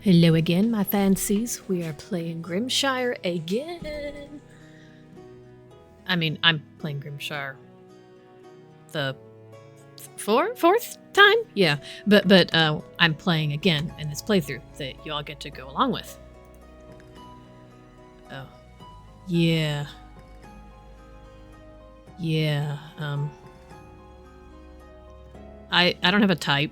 Hello again, my fancies. We are playing Grimshire again. I mean, I'm playing Grimshire the fourth time? Yeah, but I'm playing again in this playthrough that you all get to go along with. Oh. Yeah. Yeah, I don't have a type.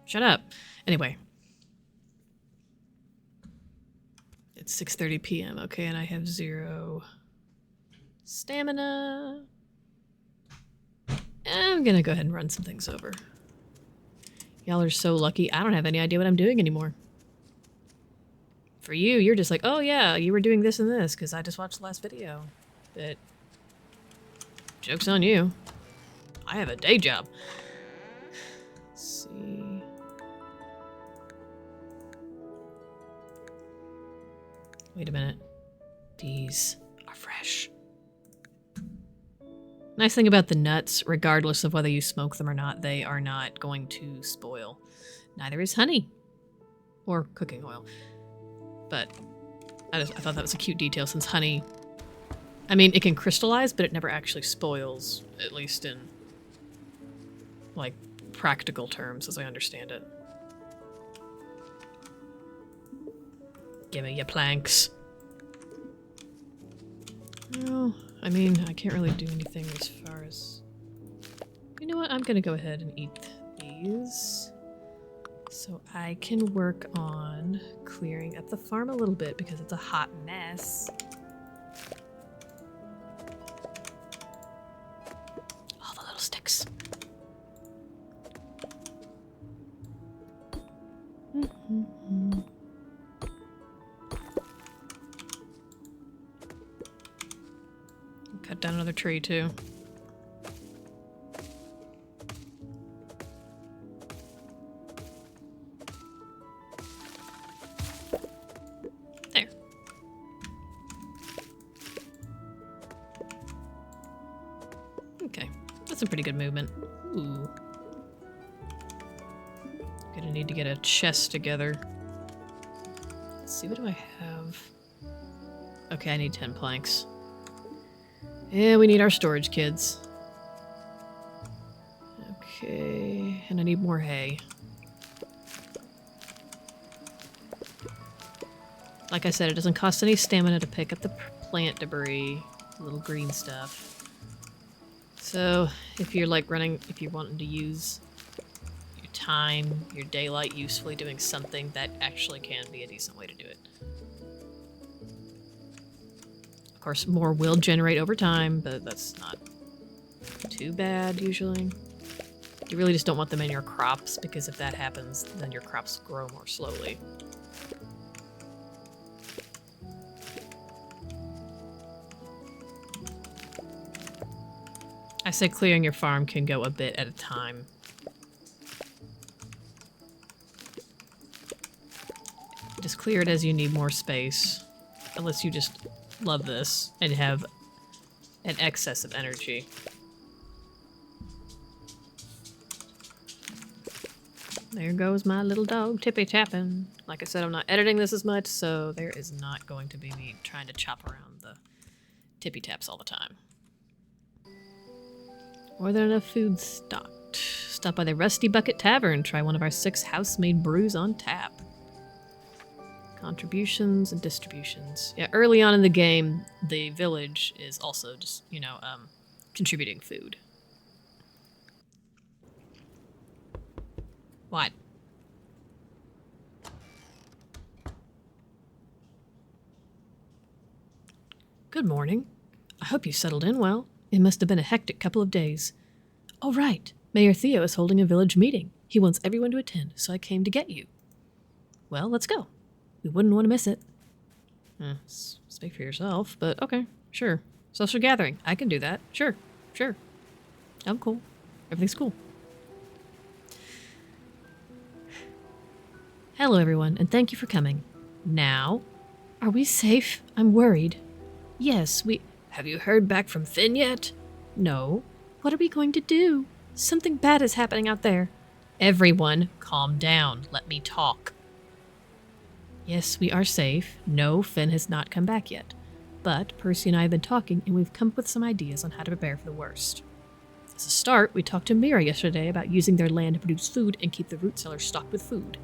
Shut up. Anyway. It's 6:30 p.m. Okay, and I have 0 stamina. I'm gonna go ahead and run some things over. Y'all are so lucky. I don't have any idea what I'm doing anymore. For you, you're just like, oh yeah, you were doing this and this because I just watched the last video. But joke's on you. I have a day job. Let's see. Wait a minute. These are fresh. Nice thing about the nuts, regardless of whether you smoke them or not, they are not going to spoil. Neither is honey. Or cooking oil. But I thought that was a cute detail since honey... I mean, it can crystallize, but it never actually spoils, at least in, like, practical terms, as I understand it. Give me your planks. Well, I mean, I can't really do anything as far as... You know what? I'm gonna go ahead and eat these. So I can work on clearing up the farm a little bit because it's a hot mess. All the little sticks. Cut down another tree too. There. Okay, that's some pretty good movement. Ooh. Gonna need to get a chest together. Let's see, what do I have? Okay, I need 10 planks. Yeah, we need our storage, kids. Okay, and I need more hay. Like I said, it doesn't cost any stamina to pick up the plant debris, the little green stuff. So, if you're like if you're wanting to use your time, your daylight usefully doing something, that actually can be a decent way to do it. Of course, more will generate over time, but that's not too bad, usually. You really just don't want them in your crops, because if that happens, then your crops grow more slowly. I said clearing your farm can go a bit at a time. Just clear it as you need more space, unless you just love this and have an excess of energy. There goes my little dog tippy-tapping. Like I said, I'm not editing this as much, so there is not going to be me trying to chop around the tippy-taps all the time. More than enough food stocked. Stop by the Rusty Bucket Tavern. Try one of our 6 house-made brews on tap. Contributions and distributions. Yeah, early on in the game, the village is also just, you know, contributing food. What? Good morning. I hope you settled in well. It must have been a hectic couple of days. Oh, right. Mayor Theo is holding a village meeting. He wants everyone to attend, so I came to get you. Well, let's go. We wouldn't want to miss it. Speak for yourself, but okay, sure. Social gathering. I can do that. Sure. I'm cool. Everything's cool. Hello, everyone, and thank you for coming. Now, are we safe? I'm worried. Yes, Have you heard back from Finn yet? No. What are we going to do? Something bad is happening out there. Everyone, calm down. Let me talk. Yes, we are safe. No, Finn has not come back yet. But Percy and I have been talking, and we've come up with some ideas on how to prepare for the worst. As a start, we talked to Mira yesterday about using their land to produce food and keep the root cellar stocked with food.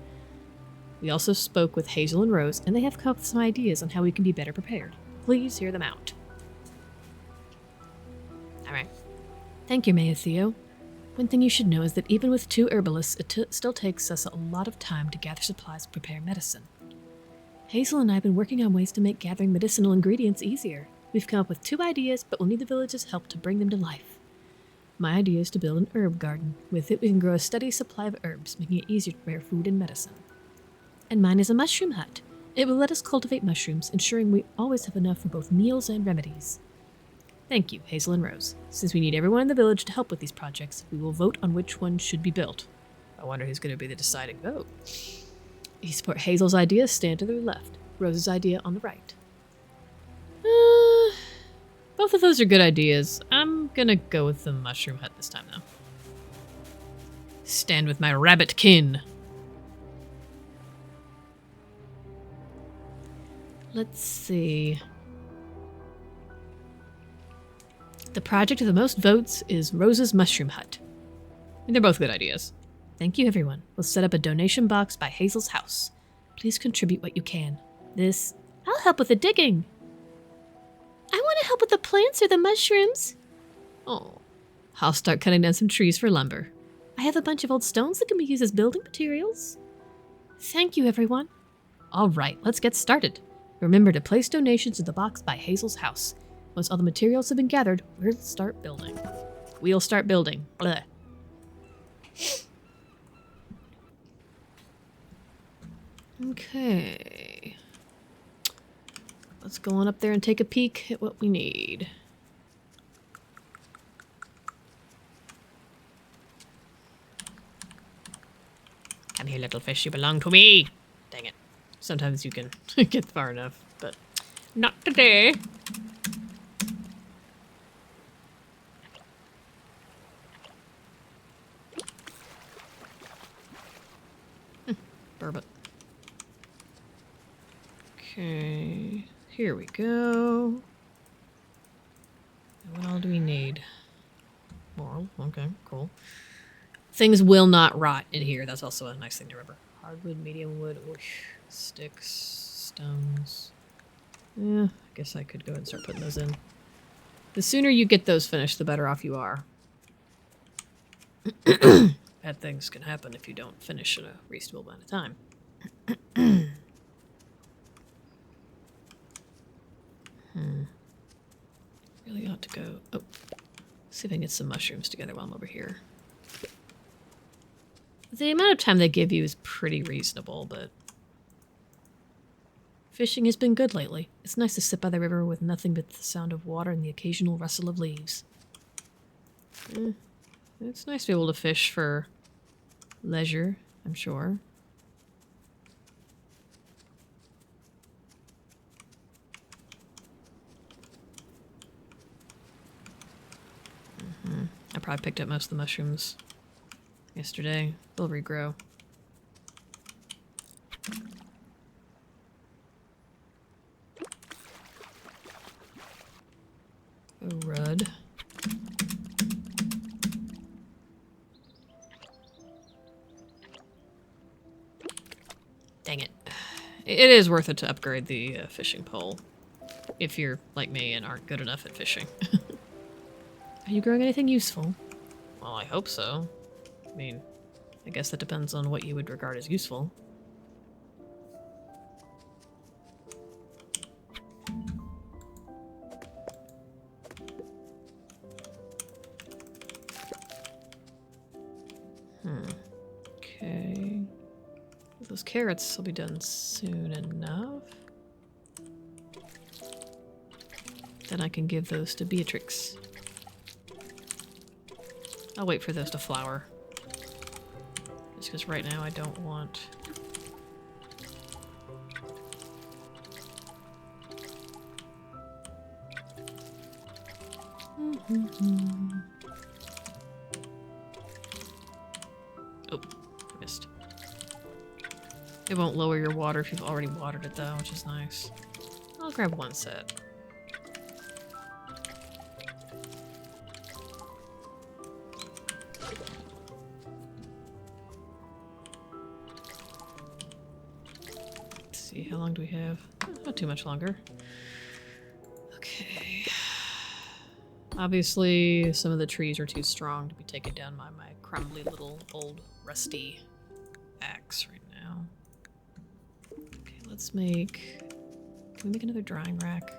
We also spoke with Hazel and Rose, and they have come up with some ideas on how we can be better prepared. Please hear them out. Alright. Thank you, Maya Theo. One thing you should know is that even with 2 herbalists, it still takes us a lot of time to gather supplies and prepare medicine. Hazel and I have been working on ways to make gathering medicinal ingredients easier. We've come up with 2 ideas, but we'll need the village's help to bring them to life. My idea is to build an herb garden. With it, we can grow a steady supply of herbs, making it easier to prepare food and medicine. And mine is a mushroom hut. It will let us cultivate mushrooms, ensuring we always have enough for both meals and remedies. Thank you, Hazel and Rose. Since we need everyone in the village to help with these projects, we will vote on which one should be built. I wonder who's going to be the deciding vote. You support Hazel's idea, stand to the left. Rose's idea on the right. Both of those are good ideas. I'm gonna go with the mushroom hut this time, though. Stand with my rabbit kin. Let's see. The project with the most votes is Rose's mushroom hut. And they're both good ideas. Thank you, everyone. We'll set up a donation box by Hazel's house. Please contribute what you can. I'll help with the digging. I want to help with the plants or the mushrooms. Oh. I'll start cutting down some trees for lumber. I have a bunch of old stones that can be used as building materials. Thank you, everyone. All right, let's get started. Remember to place donations in the box by Hazel's house. Once all the materials have been gathered, we'll start building. Blech. Okay. Let's go on up there and take a peek at what we need. Come here, little fish, you belong to me. Dang it. Sometimes you can get far enough, but not today. Burbot. Okay, here we go. What all do we need? Moral, okay, cool. Things will not rot in here. That's also a nice thing to remember. Hardwood, medium wood, whoosh, sticks, stones. Yeah, I guess I could go ahead and start putting those in. The sooner you get those finished, the better off you are. Bad things can happen if you don't finish in a reasonable amount of time. Really ought to go... Oh, see if I can get some mushrooms together while I'm over here. The amount of time they give you is pretty reasonable, but... Fishing has been good lately. It's nice to sit by the river with nothing but the sound of water and the occasional rustle of leaves. It's nice to be able to fish for leisure, I'm sure. I probably picked up most of the mushrooms yesterday. They'll regrow. Oh, Rudd. Dang it. It is worth it to upgrade the fishing pole. If you're like me and aren't good enough at fishing. Are you growing anything useful? Well, I hope so. I mean, I guess that depends on what you would regard as useful. Okay. Those carrots will be done soon enough. Then I can give those to Beatrix. I'll wait for those to flower. Just because right now I don't want... It won't lower your water if you've already watered it though, which is nice. I'll grab one set. Let's see, how long do we have? Not too much longer. Okay. Obviously, some of the trees are too strong to be taken down by my crumbly little old rusty axe right now. Okay, let's make... Can we make another drying rack?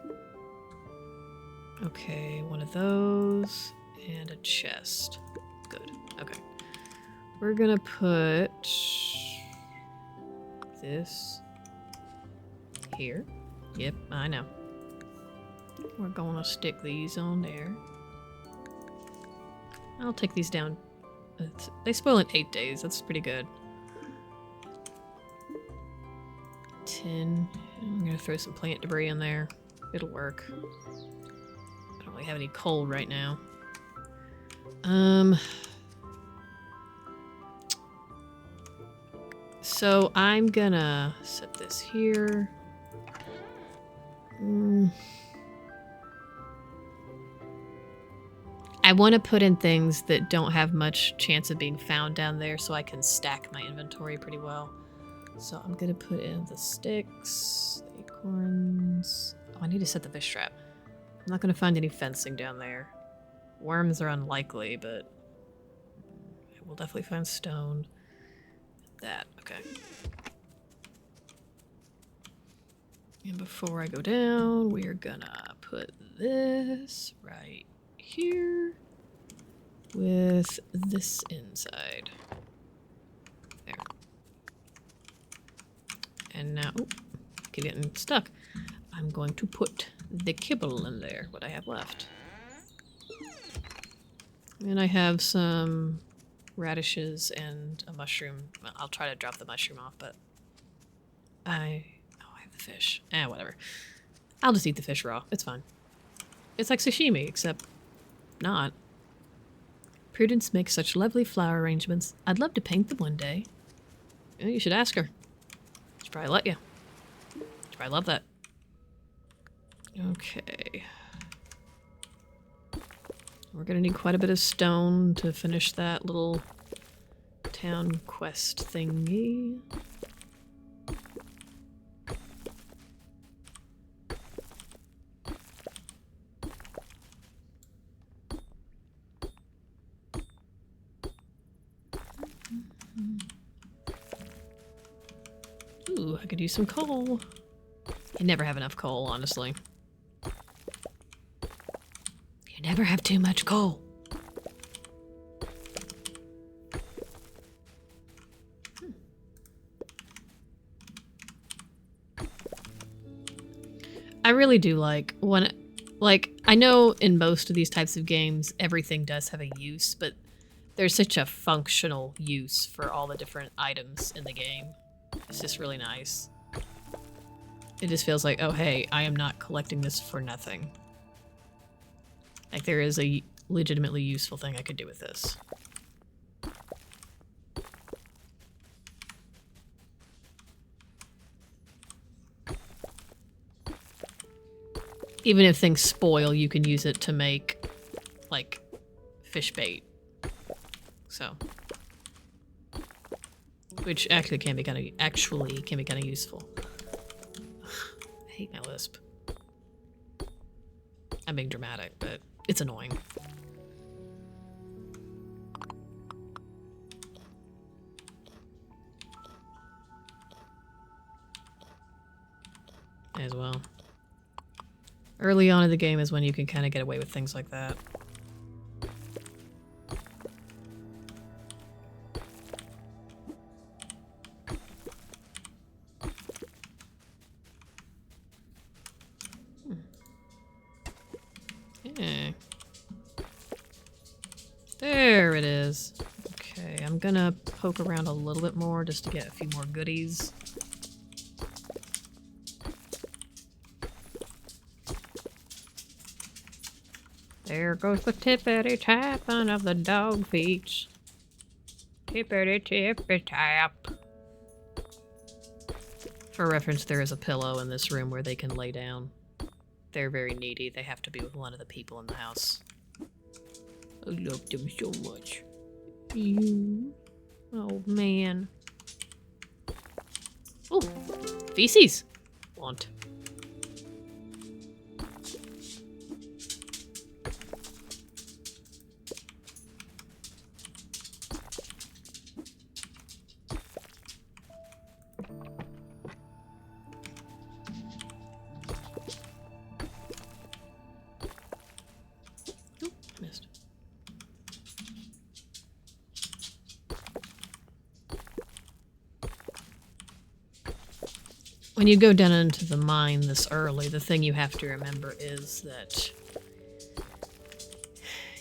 Okay, one of those and a chest. Good. Okay. We're gonna put this here. Yep, I know. We're gonna stick these on there. I'll take these down. They spoil in 8 days. That's pretty good. 10. I'm gonna throw some plant debris in there. It'll work. I don't really have any coal right now. So I'm gonna set this here. I want to put in things that don't have much chance of being found down there so I can stack my inventory pretty well. So I'm going to put in the sticks, the acorns. Oh, I need to set the fish trap. I'm not going to find any fencing down there. Worms are unlikely, but we'll definitely find stone. That, okay. And before I go down, we're gonna put this right here with this inside. There. And now, keep getting stuck. I'm going to put the kibble in there, what I have left. And I have some radishes and a mushroom. Well, I'll try to drop the mushroom off, but I have the fish. Whatever. I'll just eat the fish raw. It's fine. It's like sashimi, except not. Prudence makes such lovely flower arrangements. I'd love to paint them one day. You should ask her. She'd probably let you. She'd probably love that. Okay. We're gonna need quite a bit of stone to finish that little town quest thingy. Ooh, I could use some coal. You never have enough coal, honestly. You never have too much coal. I really do like I know in most of these types of games everything does have a use, but there's such a functional use for all the different items in the game. It's just really nice. It just feels like, oh hey, I am not collecting this for nothing. Like there is a legitimately useful thing I could do with this. Even if things spoil, you can use it to make, like, fish bait. So. Which actually can be kind of useful. I hate my lisp. I'm being dramatic, but it's annoying. As well. Early on in the game is when you can kind of get away with things like that. Yeah. There it is. Okay, I'm gonna poke around a little bit more just to get a few more goodies. There goes the tippity tapping of the dog feet. Tippity tippy tap. For reference, there is a pillow in this room where they can lay down. They're very needy. They have to be with one of the people in the house. I love them so much. You. Oh, man. Oh, feces. Want. Missed. When you go down into the mine this early, the thing you have to remember is that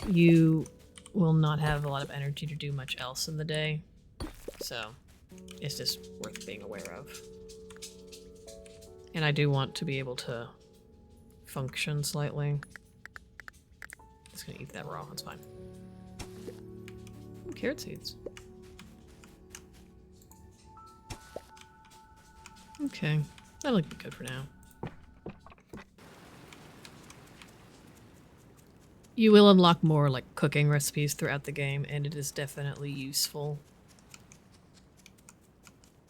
you will not have a lot of energy to do much else in the day. So, it's just worth being aware of. And I do want to be able to function slightly. Just gonna eat that raw, that's fine. Ooh, carrot seeds. Okay, that'll be good for now. You will unlock more like cooking recipes throughout the game, and it is definitely useful.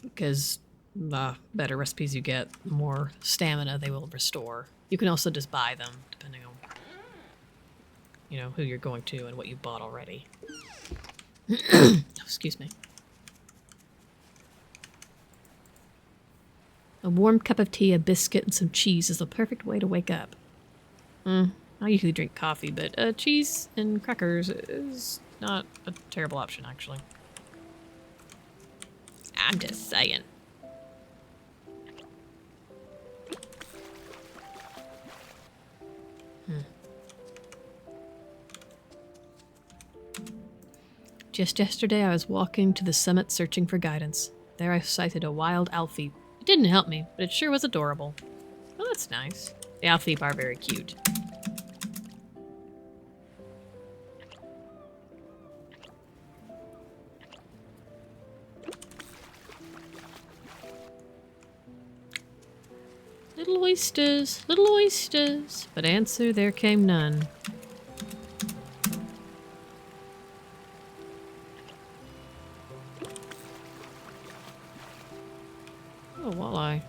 Because the better recipes you get, the more stamina they will restore. You can also just buy them, depending on, you know, who you're going to and what you bought already. Oh, excuse me. A warm cup of tea, a biscuit, and some cheese is the perfect way to wake up. I usually drink coffee, but cheese and crackers is not a terrible option, actually. I'm just saying. Just yesterday, I was walking to the summit searching for guidance. There I sighted a wild Alfie. It didn't help me, but it sure was adorable. Well, that's nice. The Alfie are very cute. Little oysters, but answer there came none. Oh, walleye.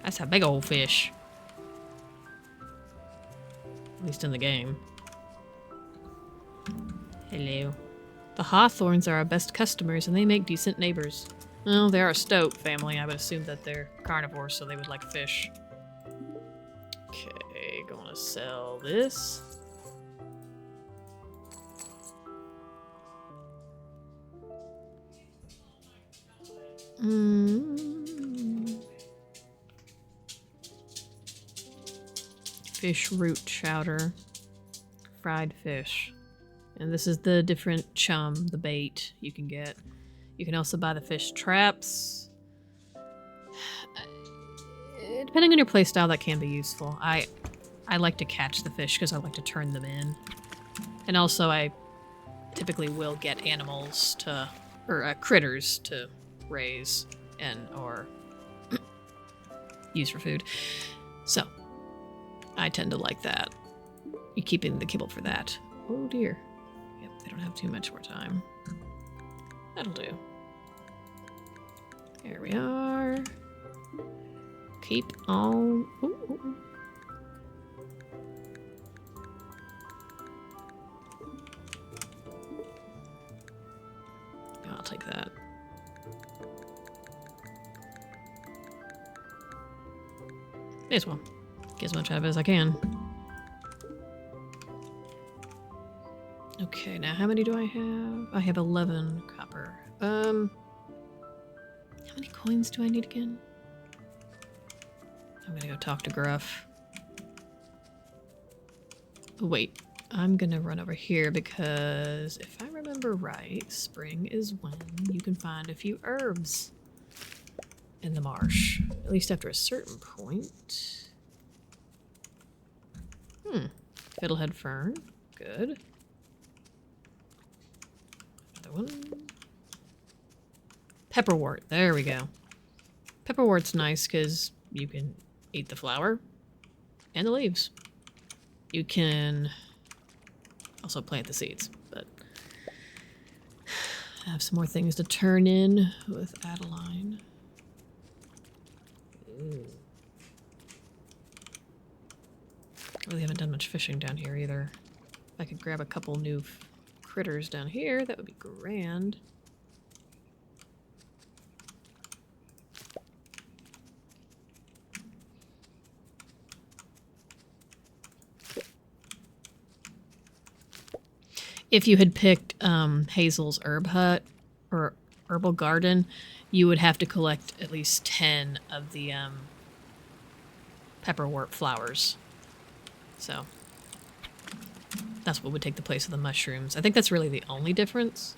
That's a big old fish. At least in the game. Hello. The Hawthorns are our best customers, and they make decent neighbors. Well, they are a stoat family. I would assume that they're carnivores, so they would like fish. Okay, gonna sell this. Fish root chowder. Fried fish. And this is the different chum, the bait you can get. You can also buy the fish traps. Depending on your playstyle, that can be useful. I like to catch the fish because I like to turn them in. And also I typically will get animals to, or critters to raise and or use for food. So I tend to like that. You're keeping the kibble for that. Oh dear. Yep, they don't have too much more time. That'll do. There we are. Keep on. Ooh. I'll take that. May as well. Get as much out of it as I can. Okay, now how many do I have? I have 11 copper. How many coins do I need again? I'm gonna go talk to Gruff. Oh, wait, I'm gonna run over here because if I remember right, spring is when you can find a few herbs in the marsh. At least after a certain point. Fiddlehead fern. Good. Another one. Pepperwort. There we go. Pepperwort's nice because you can eat the flower and the leaves. You can also plant the seeds, but I have some more things to turn in with Adeline. Ooh. Really haven't done much fishing down here either. If I could grab a couple new critters down here, that would be grand. If you had picked Hazel's herb hut or herbal garden, you would have to collect at least 10 of the pepperwort flowers. So that's what would take the place of the mushrooms. I think that's really the only difference.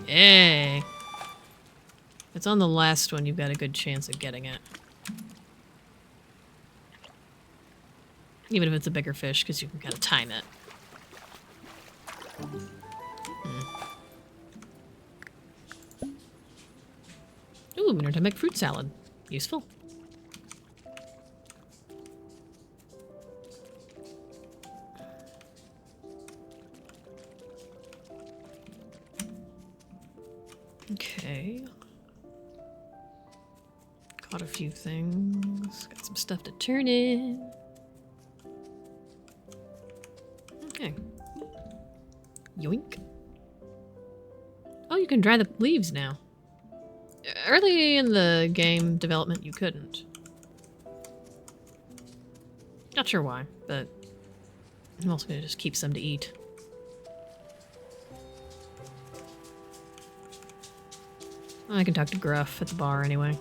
Hey! If it's on the last one, you've got a good chance of getting it. Even if it's a bigger fish, because you can kind of time it. Ooh, I'm going to make fruit salad. Useful. Okay. Caught a few things. Got some stuff to turn in. Okay. Yoink. Oh, you can dry the leaves now. Early in the game development, you couldn't. Not sure why, but I'm also gonna just keep some to eat. I can talk to Gruff at the bar anyway.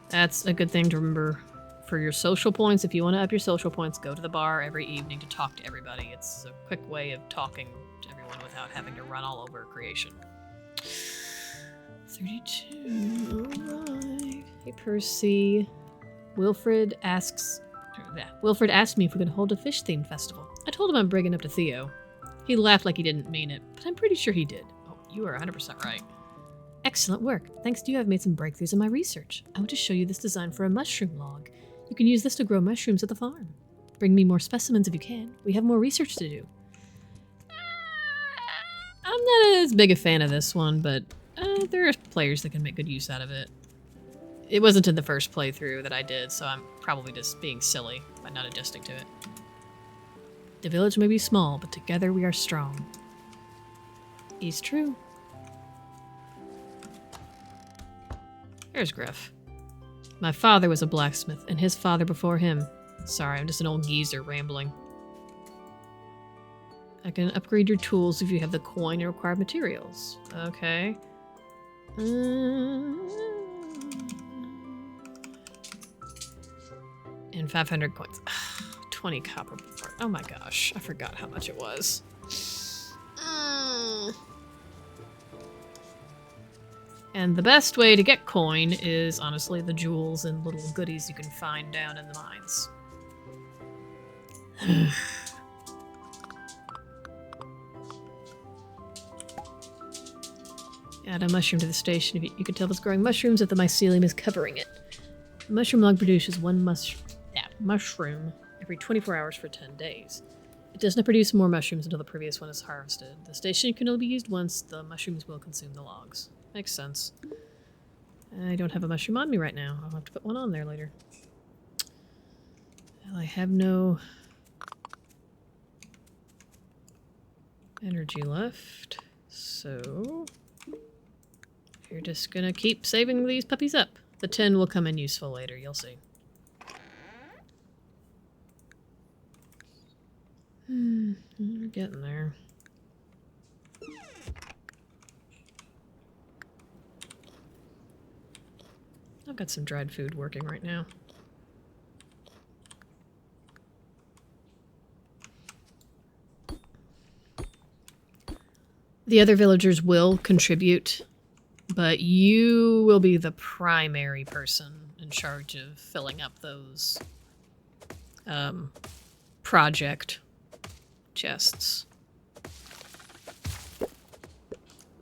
That's a good thing to remember for your social points. If you want to up your social points, go to the bar every evening to talk to everybody. It's a quick way of talking to everyone without having to run all over creation. 32. Alright. Hey, Percy. Wilfred asked me if we could hold a fish-themed festival. I told him I'm bringing up to Theo. He laughed like he didn't mean it, but I'm pretty sure he did. Oh, you are 100% right. Excellent work. Thanks to you, I've made some breakthroughs in my research. I want to show you this design for a mushroom log. You can use this to grow mushrooms at the farm. Bring me more specimens if you can. We have more research to do. I'm not as big a fan of this one, but there are players that can make good use out of it. It wasn't in the first playthrough that I did, so I'm probably just being silly by not adjusting to it. The village may be small, but together we are strong. Is true. There's Griff. My father was a blacksmith, and his father before him. Sorry, I'm just an old geezer rambling. I can upgrade your tools if you have the coin and required materials. Okay. And 500 coins. 20 copper bar. Oh my gosh, I forgot how much it was. And the best way to get coin is, honestly, the jewels and little goodies you can find down in the mines. Add a mushroom to the station. You can tell if it's growing mushrooms if the mycelium is covering it. The mushroom log produces one mushroom every 24 hours for 10 days. It does not produce more mushrooms until the previous one is harvested. The station can only be used once. The mushrooms will consume the logs. Makes sense. I don't have a mushroom on me right now. I'll have to put one on there later. Well, I have no energy left, so you're just gonna keep saving these puppies up. The 10 will come in useful later, you'll see. We're getting there. I've got some dried food working right now. The other villagers will contribute, but you will be the primary person in charge of filling up those project chests.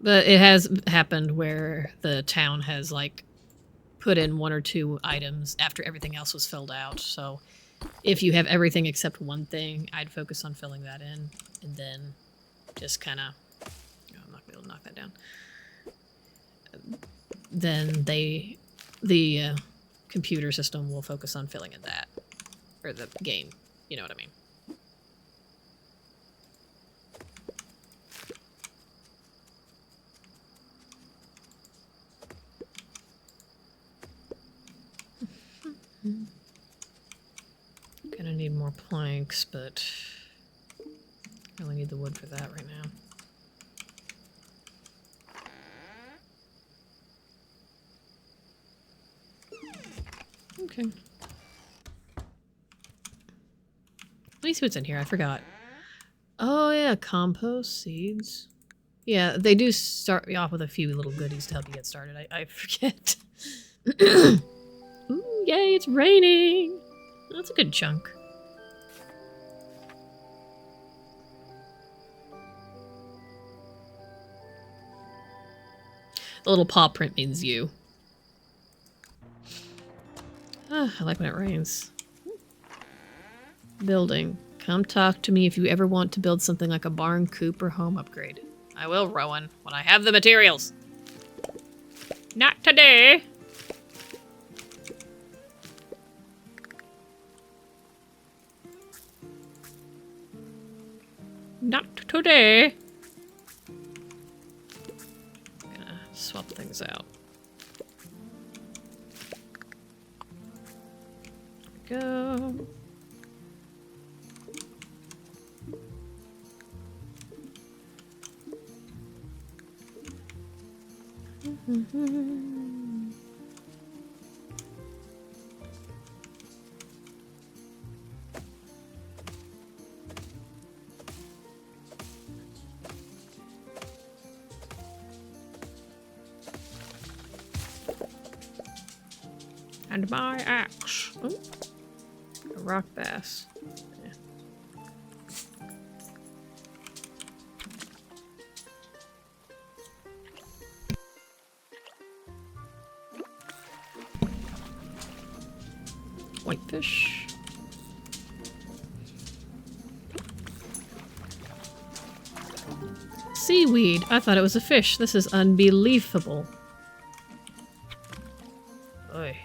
But it has happened where the town has, like, put in 1 or 2 items after everything else was filled out. So if you have everything except one thing, I'd focus on filling that in. And then just kind of... Oh, I'm not going to be able to knock that down. Then the computer system will focus on filling in that. Or the game. You know what I mean. Gonna need more planks, but I only need the wood for that right now. Okay. Let me see what's in here. I forgot. Oh yeah, compost, seeds. Yeah, they do start me off with a few little goodies to help you get started. I forget. Ooh, yay, it's raining! That's a good chunk. The little paw print means you. Ah, I like when it rains. Building. Come talk to me if you ever want to build something like a barn, coop, or home upgrade. I will, Rowan, when I have the materials. Not today. Not today. I'm gonna swap things out. There we go. And my axe. Ooh. A rock bass. Yeah. Whitefish. Seaweed. I thought it was a fish. This is unbelievable. Oy.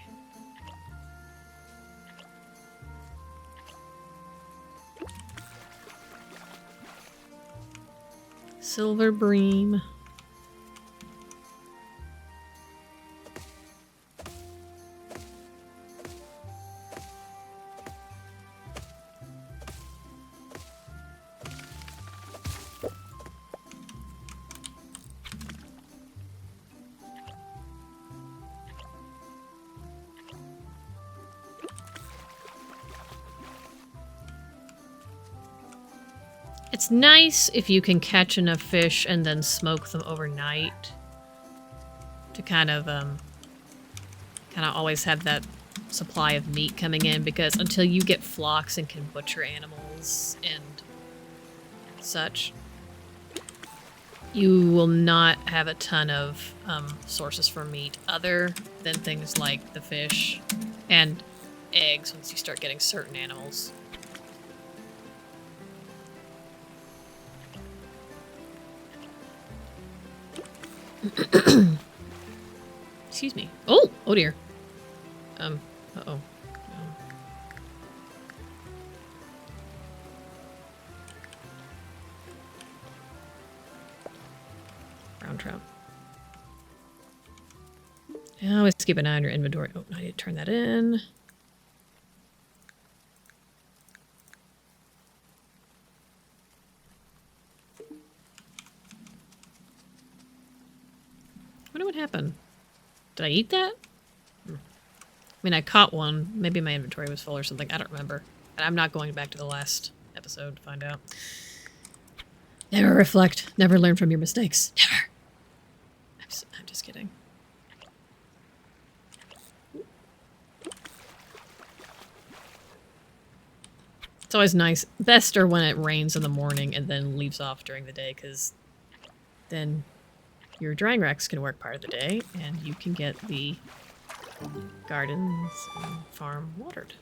Silver bream. It's nice if you can catch enough fish and then smoke them overnight to kind of always have that supply of meat coming in, because until you get flocks and can butcher animals and such, you will not have a ton of sources for meat other than things like the fish and eggs once you start getting certain animals. Excuse me. Oh! Oh dear. Uh-oh. Brown trout. Yeah, always keep an eye on your inventory. Oh, I need to turn that in. I wonder what happened. Did I eat that? I mean, I caught one. Maybe my inventory was full or something. I don't remember. And I'm not going back to the last episode to find out. Never reflect. Never learn from your mistakes. Never. I'm just kidding. It's always nice. Best are when it rains in the morning and then leaves off during the day, because then your drying racks can work part of the day, and you can get the gardens and farm watered.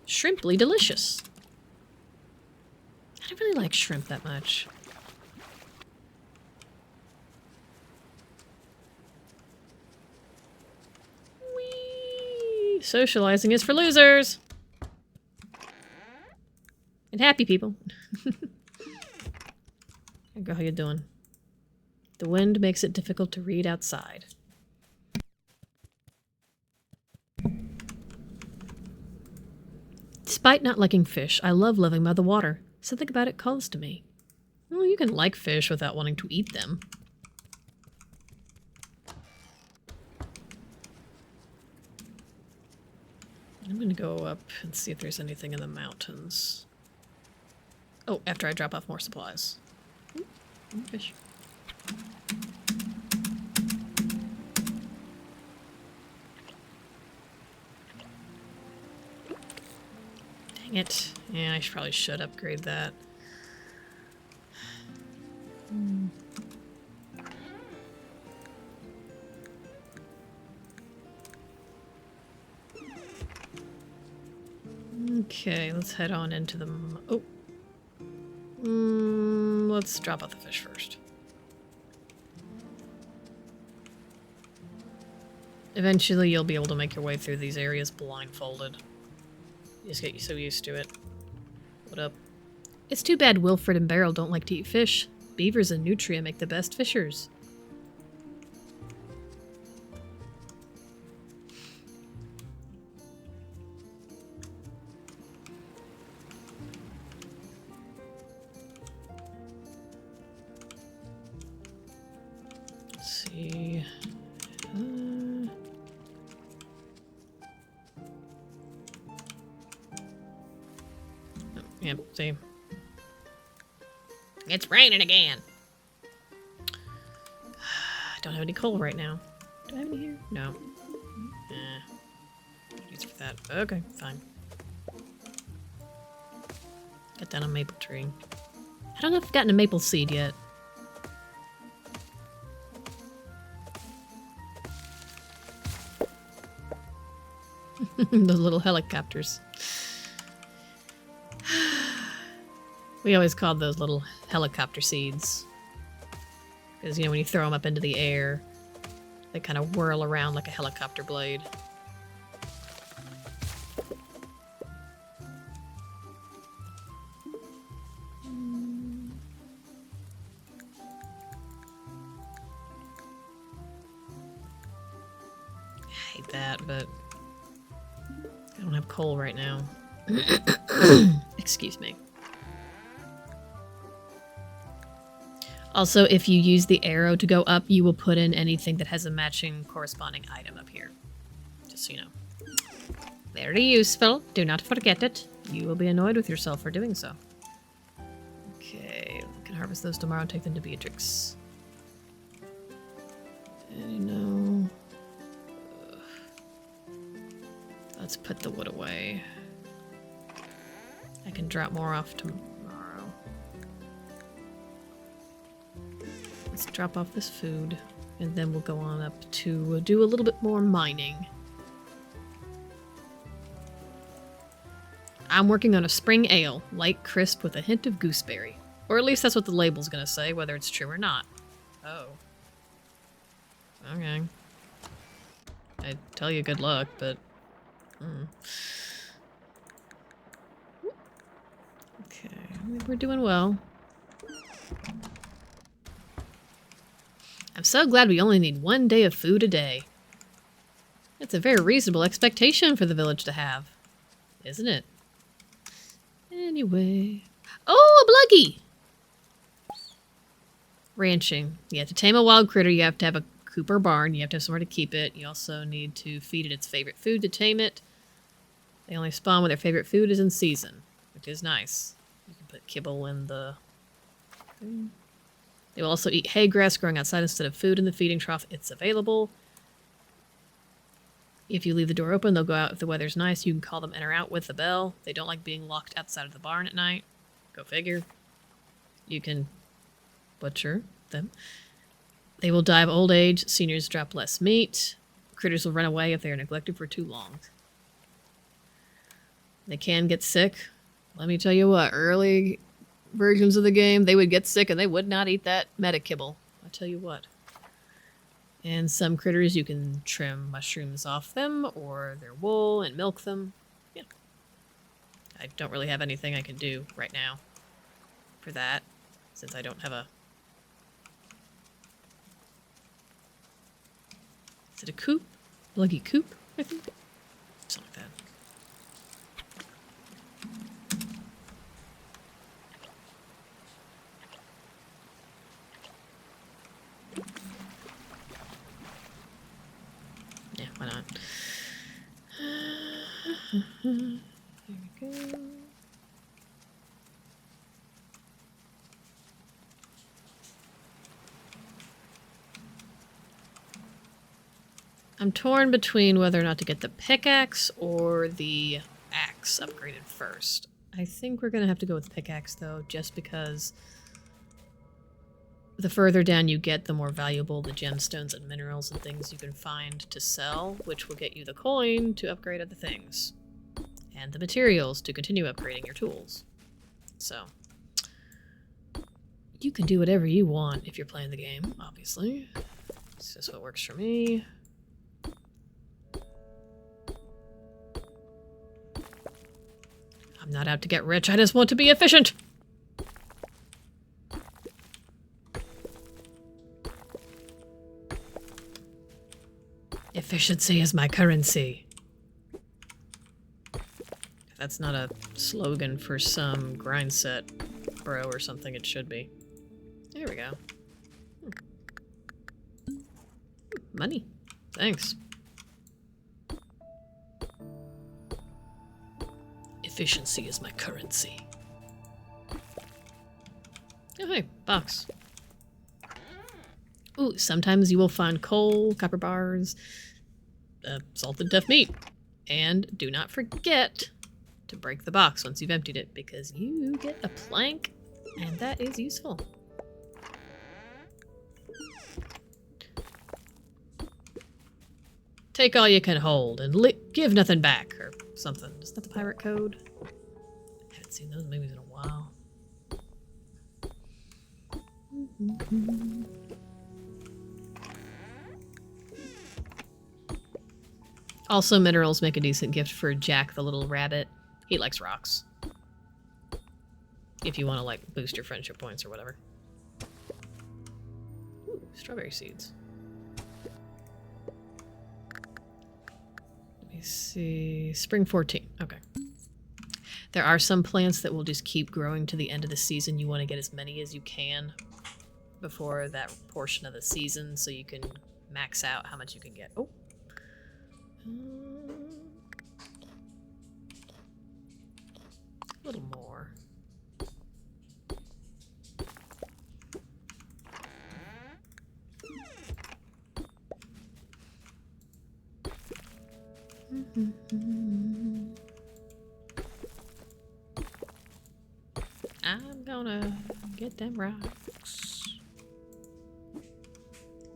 Shrimply delicious. I don't really like shrimp that much. Whee! Socializing is for losers! And happy people. Hey girl, how you doing? The wind makes it difficult to read outside. Despite not liking fish, I love living by the water. Something about it calls to me. Well, you can like fish without wanting to eat them. I'm gonna go up and see if there's anything in the mountains. Oh, after I drop off more supplies. Ooh, fish. Dang it. Yeah, I probably should upgrade that. Okay, let's head on into the... Oh. Let's drop off the fish first. Eventually you'll be able to make your way through these areas blindfolded. You just get so used to it. What up? It's too bad Wilfred and Beryl don't like to eat fish. Beavers and nutria make the best fishers. Let's see. Yep, see. It's raining again. I don't have any coal right now. Do I have any here? No. Use for that. Okay, fine. Got that on a maple tree. I don't know if I've gotten a maple seed yet. Those little helicopters. We always called those little helicopter seeds. Because, you know, when you throw them up into the air, they kind of whirl around like a helicopter blade. I hate that, but I don't have coal right now. Excuse me. Also, if you use the arrow to go up, you will put in anything that has a matching corresponding item up here. Just so you know. Very useful. Do not forget it. You will be annoyed with yourself for doing so. Okay, we can harvest those tomorrow and take them to Beatrix. And, you know... let's put the wood away. I can drop more off tomorrow. Let's drop off this food, and then we'll go on up to do a little bit more mining. I'm working on a spring ale, light, crisp, with a hint of gooseberry. Or at least that's what the label's gonna say, whether it's true or not. Oh. Okay. I'd tell you good luck, but... Okay, we're doing well. I'm so glad we only need 1 day of food a day. It's a very reasonable expectation for the village to have, isn't it? Anyway... Oh, a bluggy! Ranching. Yeah, to tame a wild critter, you have to have a coop or barn. You have to have somewhere to keep it. You also need to feed it its favorite food to tame it. They only spawn when their favorite food is in season, which is nice. You can put kibble in the... They will also eat hay grass growing outside instead of food in the feeding trough. It's available. If you leave the door open, they'll go out if the weather's nice. You can call them in or out with the bell. They don't like being locked outside of the barn at night. Go figure. You can butcher them. They will die of old age. Seniors drop less meat. Critters will run away if they are neglected for too long. They can get sick. Let me tell you what, early versions of the game, they would get sick and they would not eat that meta kibble. I'll tell you what. And some critters, you can trim mushrooms off them or their wool and milk them. Yeah. I don't really have anything I can do right now for that, since I don't have a... Is it a coop? Lucky coop, I think? Something like that. Yeah, why not? Here we go. I'm torn between whether or not to get the pickaxe or the axe upgraded first. I think we're going to have to go with the pickaxe, though, just because the further down you get, the more valuable the gemstones and minerals and things you can find to sell, which will get you the coin to upgrade other things, and the materials to continue upgrading your tools. So, you can do whatever you want if you're playing the game, obviously. It's just what works for me. I'm not out to get rich, I just want to be efficient! Efficiency is my currency. If that's not a slogan for some grind set bro or something, it should be. There we go. Money. Thanks. Efficiency is my currency. Oh, hey, box. Ooh, sometimes you will find coal, copper bars, salted deaf meat. And do not forget to break the box once you've emptied it, because you get a plank, and that is useful. Take all you can hold, and give nothing back, or something. Is that the pirate code? I haven't seen those movies in a while. Also, minerals make a decent gift for Jack the little rabbit. He likes rocks. If you want to, like, boost your friendship points or whatever. Ooh, strawberry seeds. Let me see. Spring 14. Okay. There are some plants that will just keep growing to the end of the season. You want to get as many as you can before that portion of the season so you can max out how much you can get. Oh. A little more. I'm gonna get them rocks.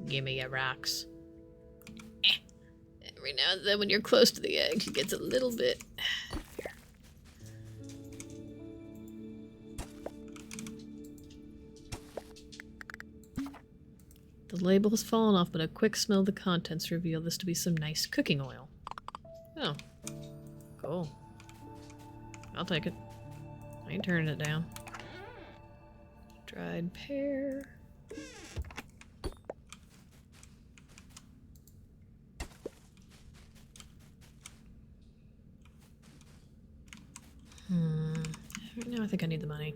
Give me your rocks. Every now and then when you're close to the edge, it gets a little bit... The label has fallen off, but a quick smell of the contents reveal this to be some nice cooking oil. Oh. Cool. I'll take it. I ain't turning it down. Dried pear. Right now I think I need the money.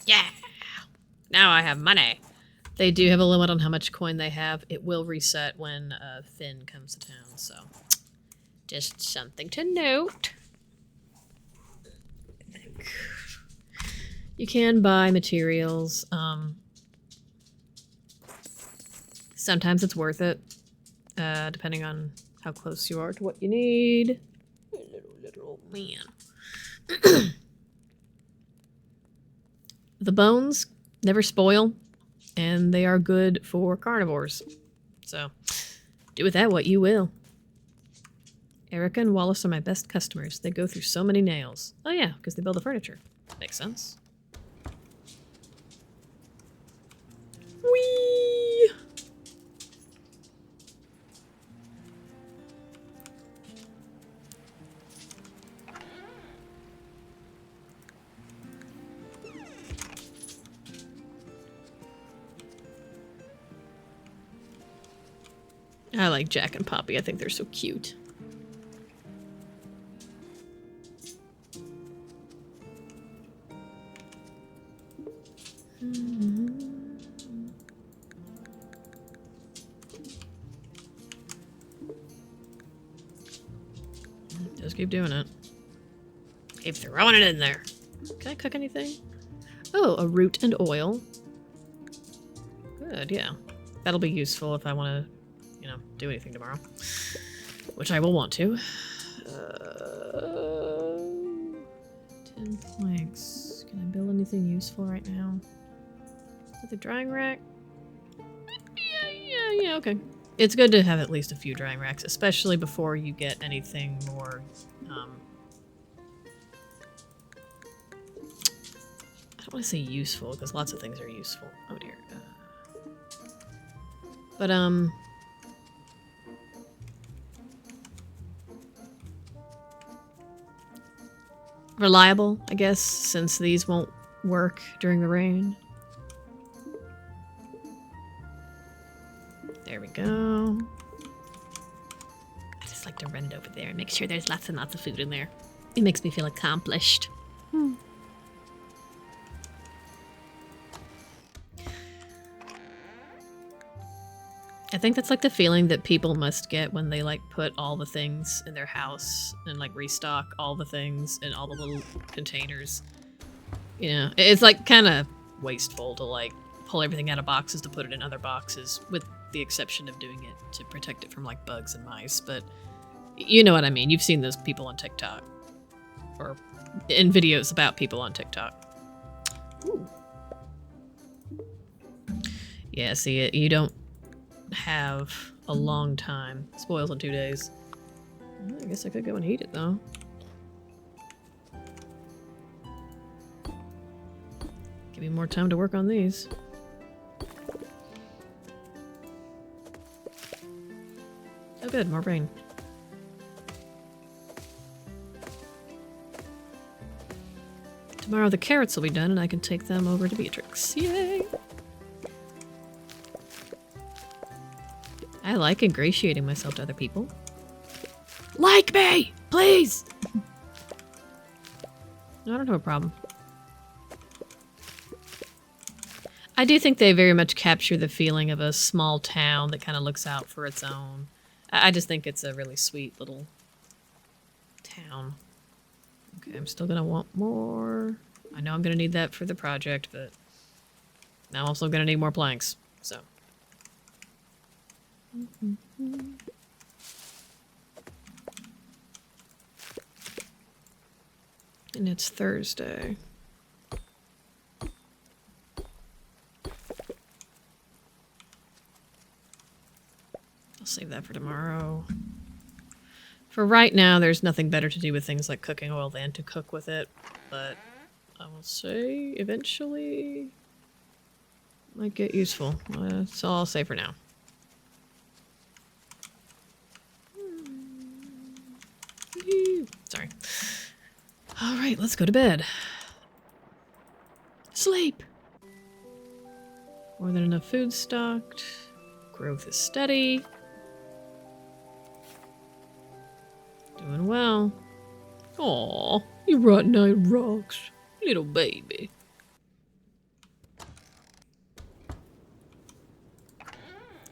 Yeah! Now I have money. They do have a limit on how much coin they have. It will reset when Finn comes to town, so Just something to note. I think you can buy materials. Sometimes it's worth it, depending on how close you are to what you need. Little man. The bones never spoil, and they are good for carnivores. So, do with that what you will. Erica and Wallace are my best customers. They go through so many nails. Oh yeah, because they build the furniture. Makes sense. Whee! I like Jack and Poppy. I think they're so cute. Just keep doing it. Keep throwing it in there. Can I cook anything? Oh, a root and oil. Good, yeah. That'll be useful if I want to, you know, do anything tomorrow. Which I will want to. 10 planks. Can I build anything useful right now? Is that the drying rack? Yeah, okay. It's good to have at least a few drying racks, especially before you get anything more, I don't want to say useful, because lots of things are useful. Oh dear. Reliable, I guess, since these won't work during the rain. There we go. I just like to run it over there and make sure there's lots and lots of food in there. It makes me feel accomplished. I think that's like the feeling that people must get when they like put all the things in their house and like restock all the things in all the little containers. You know, it's like kind of wasteful to like pull everything out of boxes to put it in other boxes, with the exception of doing it to protect it from like bugs and mice. But you know what I mean. You've seen those people on TikTok or in videos about people on TikTok. Ooh. Yeah, see it. You don't have a long time. It spoils in 2 days. Well, I guess I could go and eat it though. Give me more time to work on these. Oh good, more rain. Tomorrow the carrots will be done and I can take them over to Beatrix. Yay! I like ingratiating myself to other people. Like me! Please! No, I don't have a problem. I do think they very much capture the feeling of a small town that kind of looks out for its own. I just think it's a really sweet little town. Okay, I'm still gonna want more. I know I'm gonna need that for the project, but now I'm also gonna need more planks, so. And it's Thursday. I'll save that for tomorrow. For right now, there's nothing better to do with things like cooking oil than to cook with it, but I will say eventually might get useful. That's all I'll say for now. Sorry. All right, let's go to bed. Sleep. More than enough food stocked. Growth is steady. Doing well. Aw, you rotten-eyed rocks. Little baby.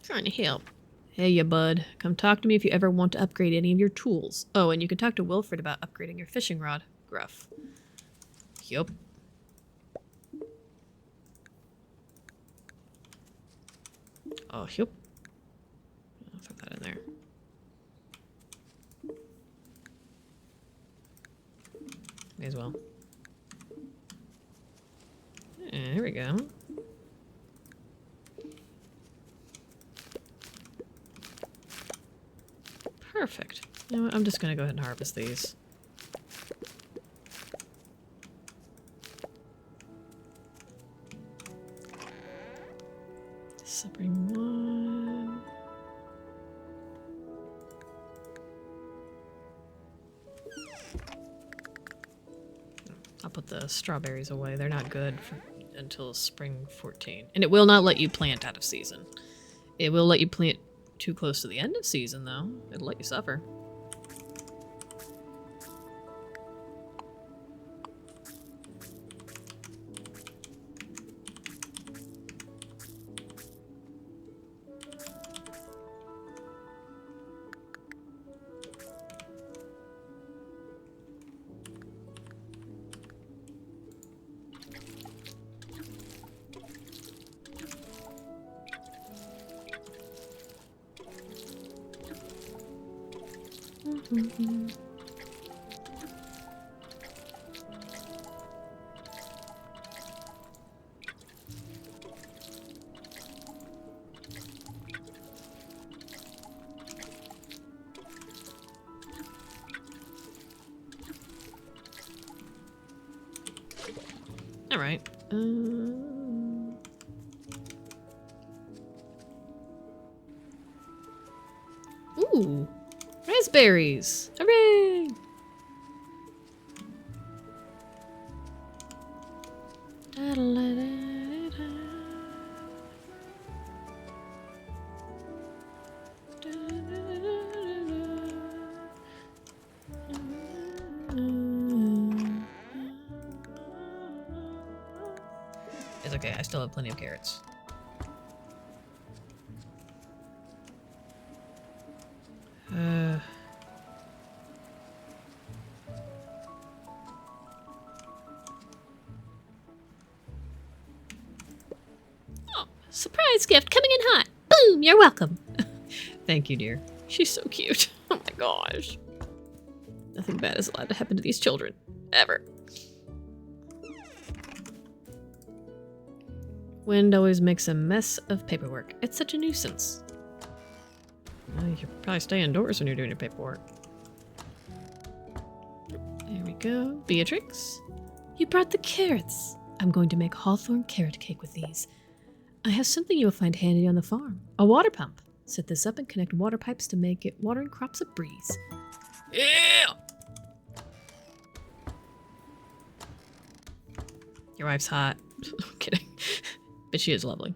Trying to help. Hey, ya bud. Come talk to me if you ever want to upgrade any of your tools. Oh, and you can talk to Wilfred about upgrading your fishing rod. Gruff. Yup. Oh, yup. I'll throw that in there. May as well. There we go. Perfect. You know what? I'm just gonna go ahead and harvest these. Spring one. I'll put the strawberries away. They're not good until spring 14. And it will not let you plant out of season. It will let you plant too close to the end of season, though. It'll let you suffer. All right. Ooh, raspberries! Hooray! It's okay, I still have plenty of carrots. Oh, surprise gift coming in hot. Boom, you're welcome. Thank you, dear. She's so cute. Oh my gosh. Nothing bad is allowed to happen to these children. Ever. Wind always makes a mess of paperwork. It's such a nuisance. Well, you should probably stay indoors when you're doing your paperwork. There we go. Beatrix, you brought the carrots. I'm going to make hawthorn carrot cake with these. I have something you will find handy on the farm. A water pump. Set this up and connect water pipes to make it watering crops a breeze. Yeah! Your wife's hot. I'm kidding. But she is lovely.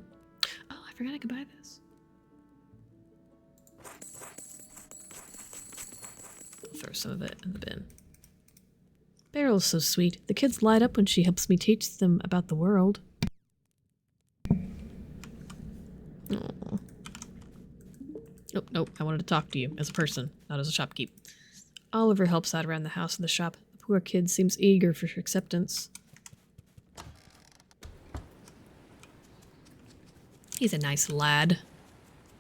Oh, I forgot I could buy this. I'll throw some of it in the bin. Beryl's so sweet. The kids light up when she helps me teach them about the world. Aww. Nope, nope. I wanted to talk to you as a person, not as a shopkeep. Oliver helps out around the house and the shop. The poor kid seems eager for acceptance. He's a nice lad.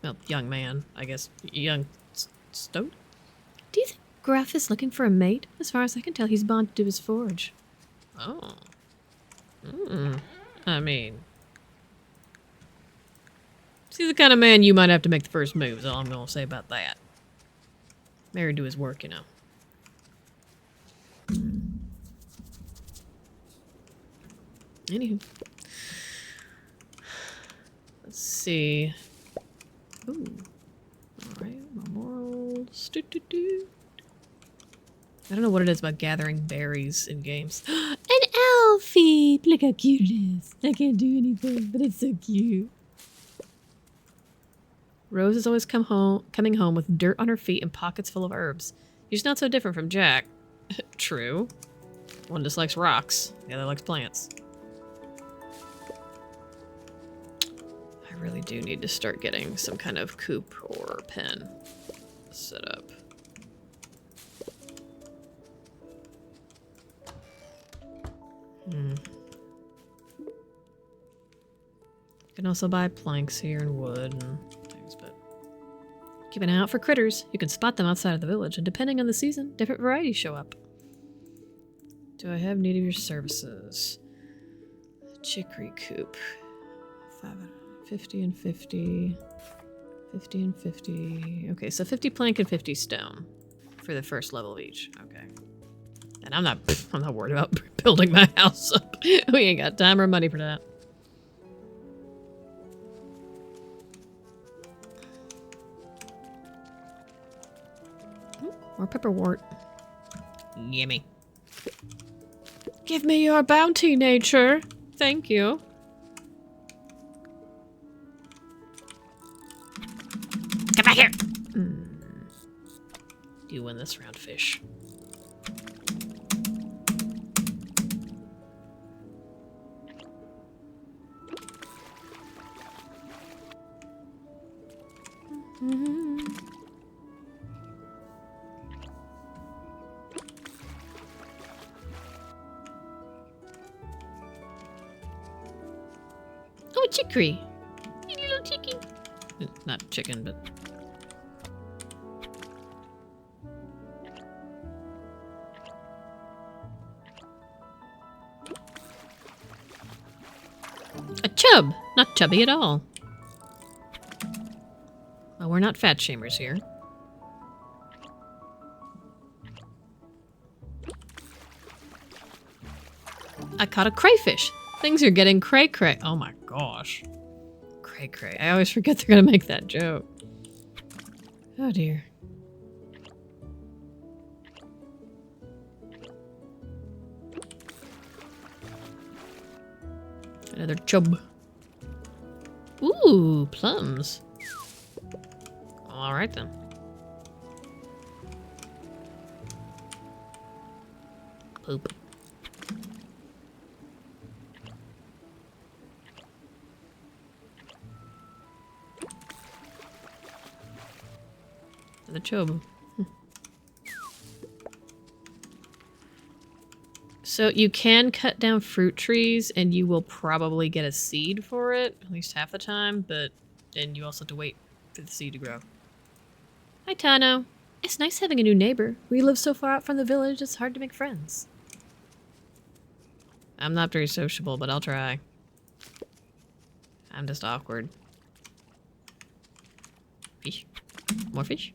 Well, young man, I guess. Young stoat? Do you think Gruff is looking for a mate? As far as I can tell, he's bonded to his forge. Oh. I mean... he's the kind of man you might have to make the first move, is all I'm going to say about that. Married to his work, you know. Anywho. Let's see. Ooh. Alright, my morals. I don't know what it is about gathering berries in games. An Alfie! Look how cute it is. I can't do anything, but it's so cute. Rose is always coming home with dirt on her feet and pockets full of herbs. She's not so different from Jack. True. One just likes rocks, the other likes plants. I really do need to start getting some kind of coop or pen set up. You can also buy planks here and wood and things, but keep an eye out for critters. You can spot them outside of the village, and depending on the season, different varieties show up. Do I have need of your services? Chicory coop. 50 and 50. 50 and 50. Okay, so 50 plank and 50 stone for the first level of each. Okay. And I'm not worried about building my house up. We ain't got time or money for that. Ooh, more pepperwort. Gimme. Give me your bounty, nature. Thank you. Get back here! You win this round, fish. Oh, a chicory. Little chicken. Not chicken, but... a chub! Not chubby at all. Well, we're not fat shamers here. I caught a crayfish. Things are getting cray-cray. Oh my gosh. Cray-cray. I always forget they're gonna make that joke. Oh dear. Another chub. Ooh, plums. Alright then. Poop. The chub. So you can cut down fruit trees and you will probably get a seed for it, at least half the time, but then you also have to wait for the seed to grow. Hi, Tano. It's nice having a new neighbor. We live so far out from the village, it's hard to make friends. I'm not very sociable, but I'll try. I'm just awkward. Fish. More fish.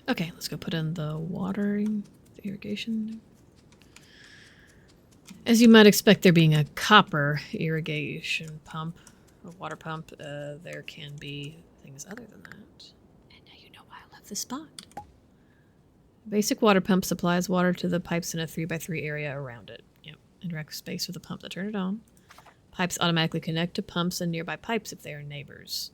Okay, let's go put in the watering, the irrigation. As you might expect, there being a copper irrigation pump, or water pump, there can be things other than that. And now you know why I love this spot. Basic water pump supplies water to the pipes in a 3x3 area around it. Yep, and direct space for the pump to turn it on. Pipes automatically connect to pumps and nearby pipes if they are neighbors.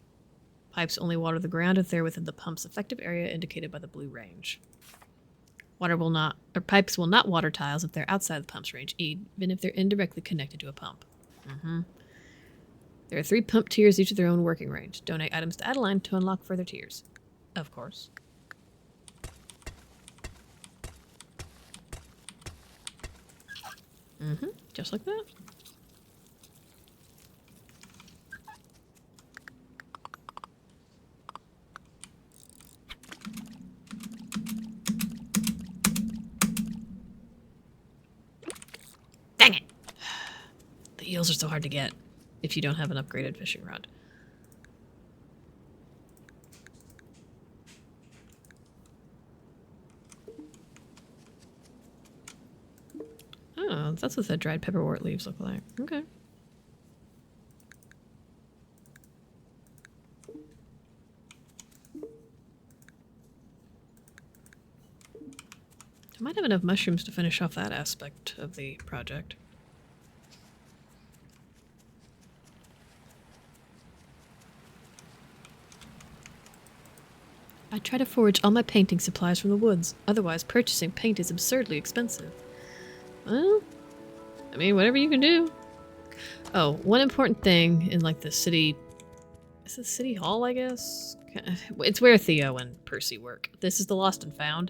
Pipes only water the ground if they're within the pump's effective area indicated by the blue range. Pipes will not water tiles if they're outside the pump's range, even if they're indirectly connected to a pump. There are 3 pump tiers, each with their own working range. Donate items to Adeline to unlock further tiers. Of course. Just like that. Dang it! The eels are so hard to get if you don't have an upgraded fishing rod. Oh, that's what the dried pepperwort leaves look like. Okay. I might have enough mushrooms to finish off that aspect of the project. I try to forage all my painting supplies from the woods. Otherwise, purchasing paint is absurdly expensive. Well, I mean, whatever you can do. Oh, one important thing in, like, the city... Is it City Hall, I guess? It's where Theo and Percy work. This is the Lost and Found.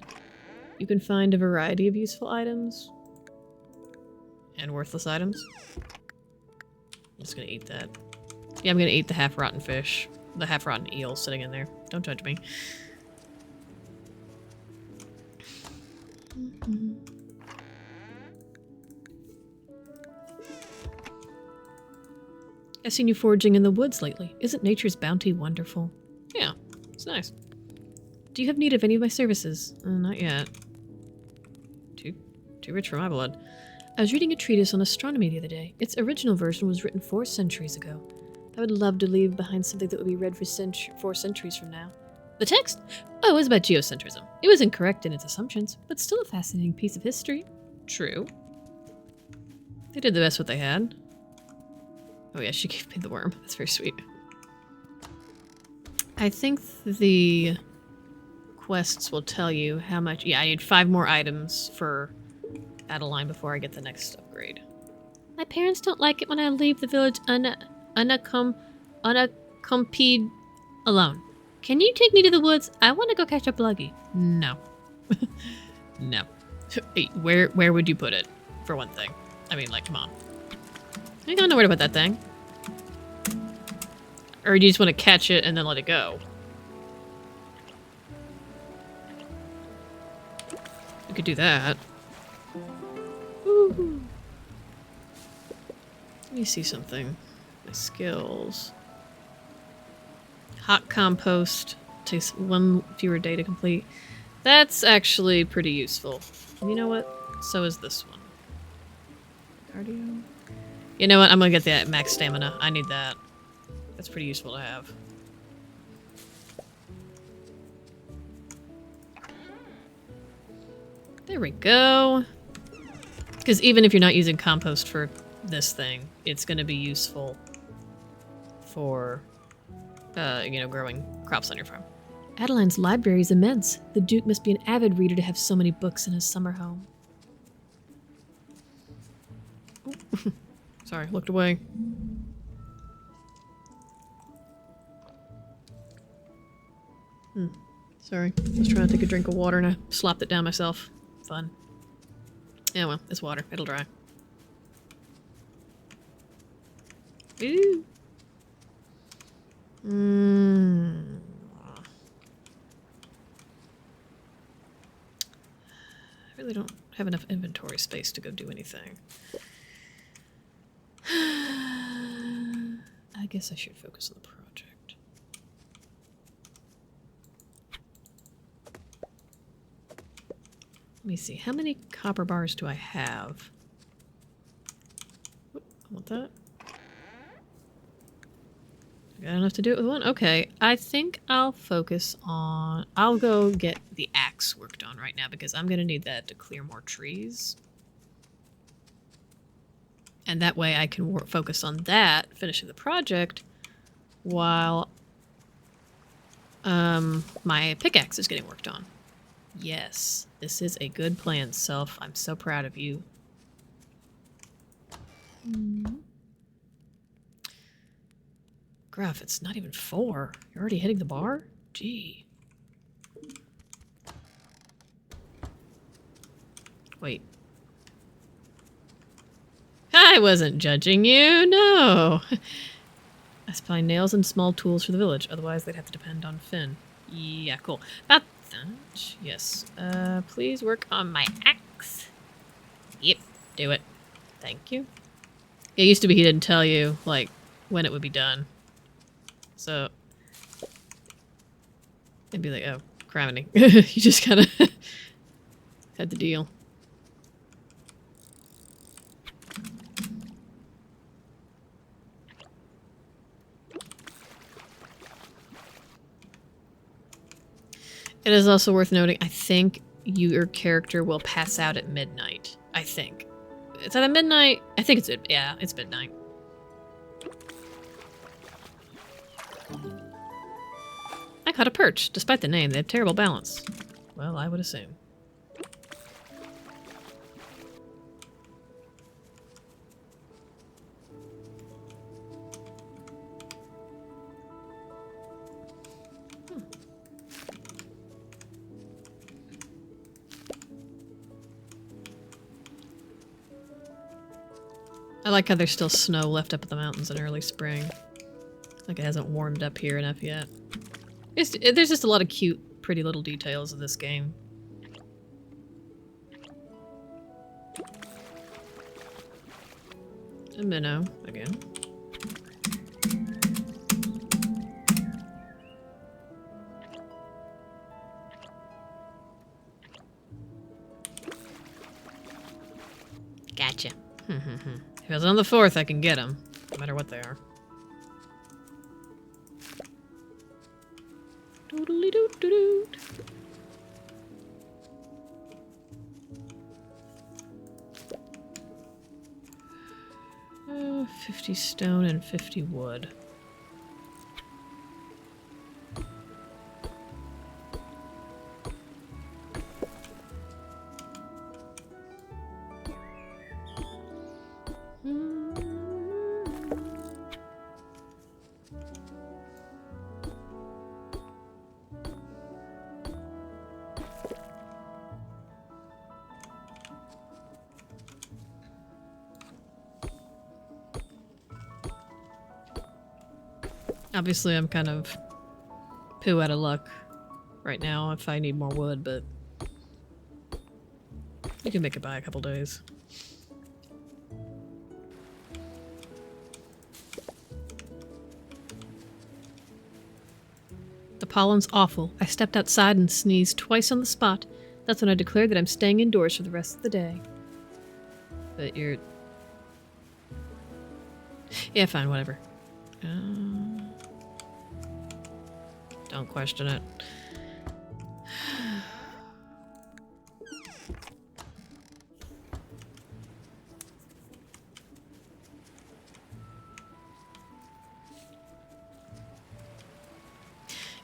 You can find a variety of useful items. And worthless items. I'm just gonna eat that. Yeah, I'm gonna eat the half-rotten fish. The half-rotten eel sitting in there. Don't judge me. I've seen you foraging in the woods lately. Isn't nature's bounty wonderful? Yeah, it's nice. Do you have need of any of my services? Not yet. Too rich for my blood. I was reading a treatise on astronomy the other day. Its original version was written 4 centuries ago. I would love to leave behind something that would be read for 4 centuries from now. The text? Oh, it was about geocentrism. It was incorrect in its assumptions, but still a fascinating piece of history. True. They did the best what they had. Oh yeah, she gave me the worm. That's very sweet. I think the quests will tell you how much... Yeah, I need 5 more items for Adeline before I get the next upgrade. My parents don't like it when I leave the village unaccompanied alone. Can you take me to the woods? I want to go catch up Luggy. No. No. Hey, where would you put it, for one thing? I mean, like, come on. I don't know where to put that thing. Or do you just want to catch it and then let it go? You could do that. Woo-hoo. Let me see something. My skills. Hot compost. Takes 1 fewer day to complete. That's actually pretty useful. And you know what? So is this one. Cardio. You know what? I'm gonna get that max stamina. I need that. That's pretty useful to have. There we go. Because even if you're not using compost for this thing, it's gonna be useful for, you know, growing crops on your farm. Adeline's library is immense. The Duke must be an avid reader to have so many books in his summer home. Sorry, looked away. Sorry. I was trying to take a drink of water and I slopped it down myself. Fun. Yeah, well, it's water. It'll dry. Ooh. I really don't have enough inventory space to go do anything. I guess I should focus on the project. Let me see. How many copper bars do I have? Oop, I want that. I got enough to do it with one? Okay. I think I'll focus on... I'll go get the axe worked on right now because I'm going to need that to clear more trees. And that way I can focus on that, finishing the project, while my pickaxe is getting worked on. Yes, this is a good plan, Self. I'm so proud of you. Gruff, it's not even 4. You're already hitting the bar? Gee. Wait. I wasn't judging you, no. I supply nails and small tools for the village, otherwise they'd have to depend on Finn. Yeah, cool. About that, yes. Please work on my axe. Yep, do it. Thank you. It used to be he didn't tell you, like, when it would be done. So, it'd be like, oh, criminy. You just kind of had the deal. It is also worth noting, I think your character will pass out at midnight. I think. It's at midnight? I think it's, yeah, it's midnight. I caught a perch. Despite the name, they have terrible balance. Well, I would assume. I like how there's still snow left up at the mountains in early spring. Like it hasn't warmed up here enough yet. There's just a lot of cute, pretty little details of this game. A minnow, again. Gotcha. If I was on the 4th, I can get them, no matter what they are. Doodly-doot-doot-doot. Uh, 50 stone and 50 wood. Obviously, I'm kind of poo out of luck right now if I need more wood, but you can make it by a couple days. The pollen's awful. I stepped outside and sneezed twice on the spot. That's when I declared that I'm staying indoors for the rest of the day. But you're... Yeah, fine, whatever. Don't question it.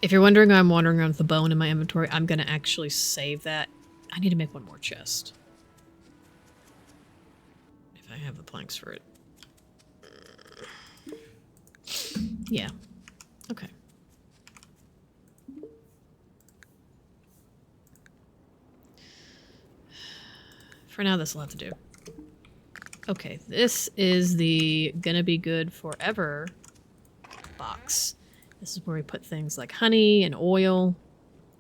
If you're wondering why I'm wandering around with the bone in my inventory, I'm gonna actually save that. I need to make one more chest. If I have the planks for it. Yeah. Okay. For now, this will have to do. Okay, this is the gonna be good forever box. This is where we put things like honey and oil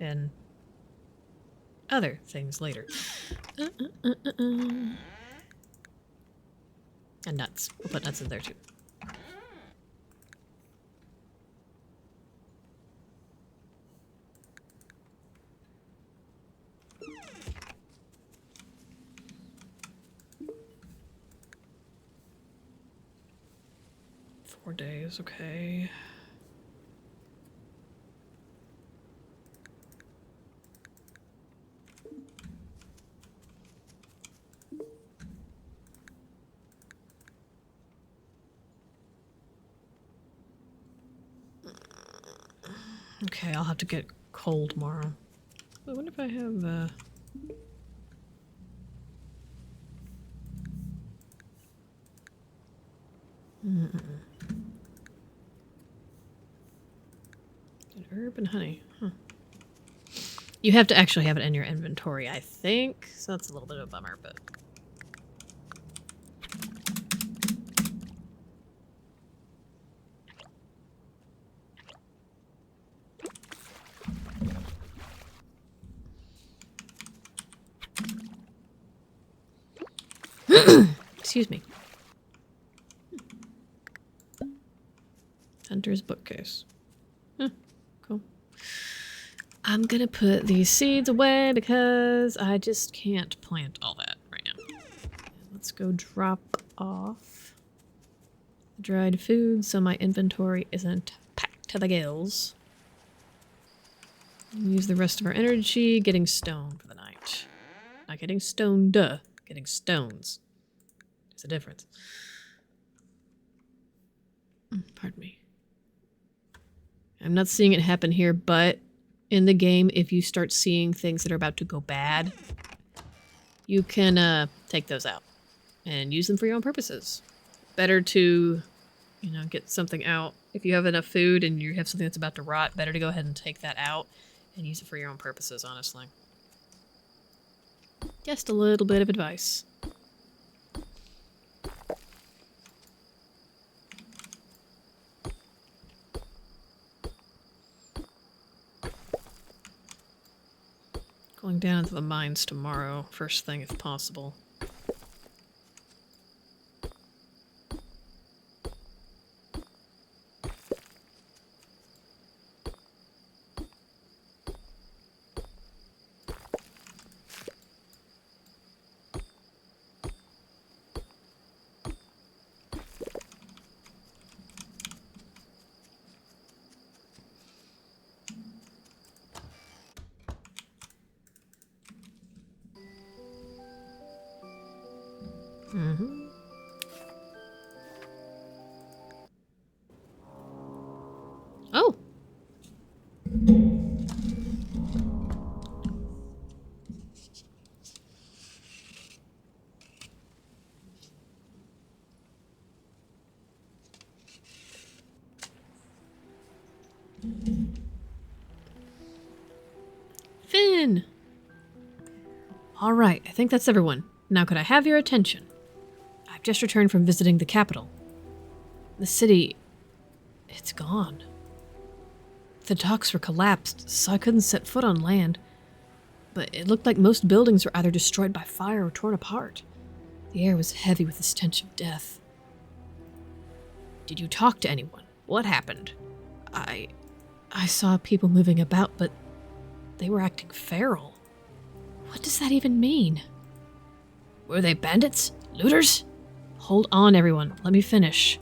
and other things later. And nuts. We'll put nuts in there too. Days, okay. Okay, I'll have to get coal tomorrow. I wonder if I have an herb and honey. Huh. You have to actually have it in your inventory, I think. So that's a little bit of a bummer, but... Excuse me. Hunter's bookcase. Huh, cool. I'm gonna put these seeds away because I just can't plant all that right now. Let's go drop off the dried food so my inventory isn't packed to the gills. Use the rest of our energy getting stone for the night. Not getting stoned, getting stones. There's a difference. Pardon me. I'm not seeing it happen here, but in the game, if you start seeing things that are about to go bad, you can take those out and use them for your own purposes. Better to, get something out. If you have enough food and you have something that's about to rot, better to go ahead and take that out and use it for your own purposes, honestly. Just a little bit of advice. Going down to the mines tomorrow, first thing if possible. Mm-hmm. Oh! Finn! Alright, I think that's everyone. Now could I have your attention? I've just returned from visiting the capital. The city... it's gone. The docks were collapsed, so I couldn't set foot on land. But it looked like most buildings were either destroyed by fire or torn apart. The air was heavy with the stench of death. Did you talk to anyone? What happened? I saw people moving about, but they were acting feral. What does that even mean? Were they bandits? Looters? Hold on, everyone. Let me finish.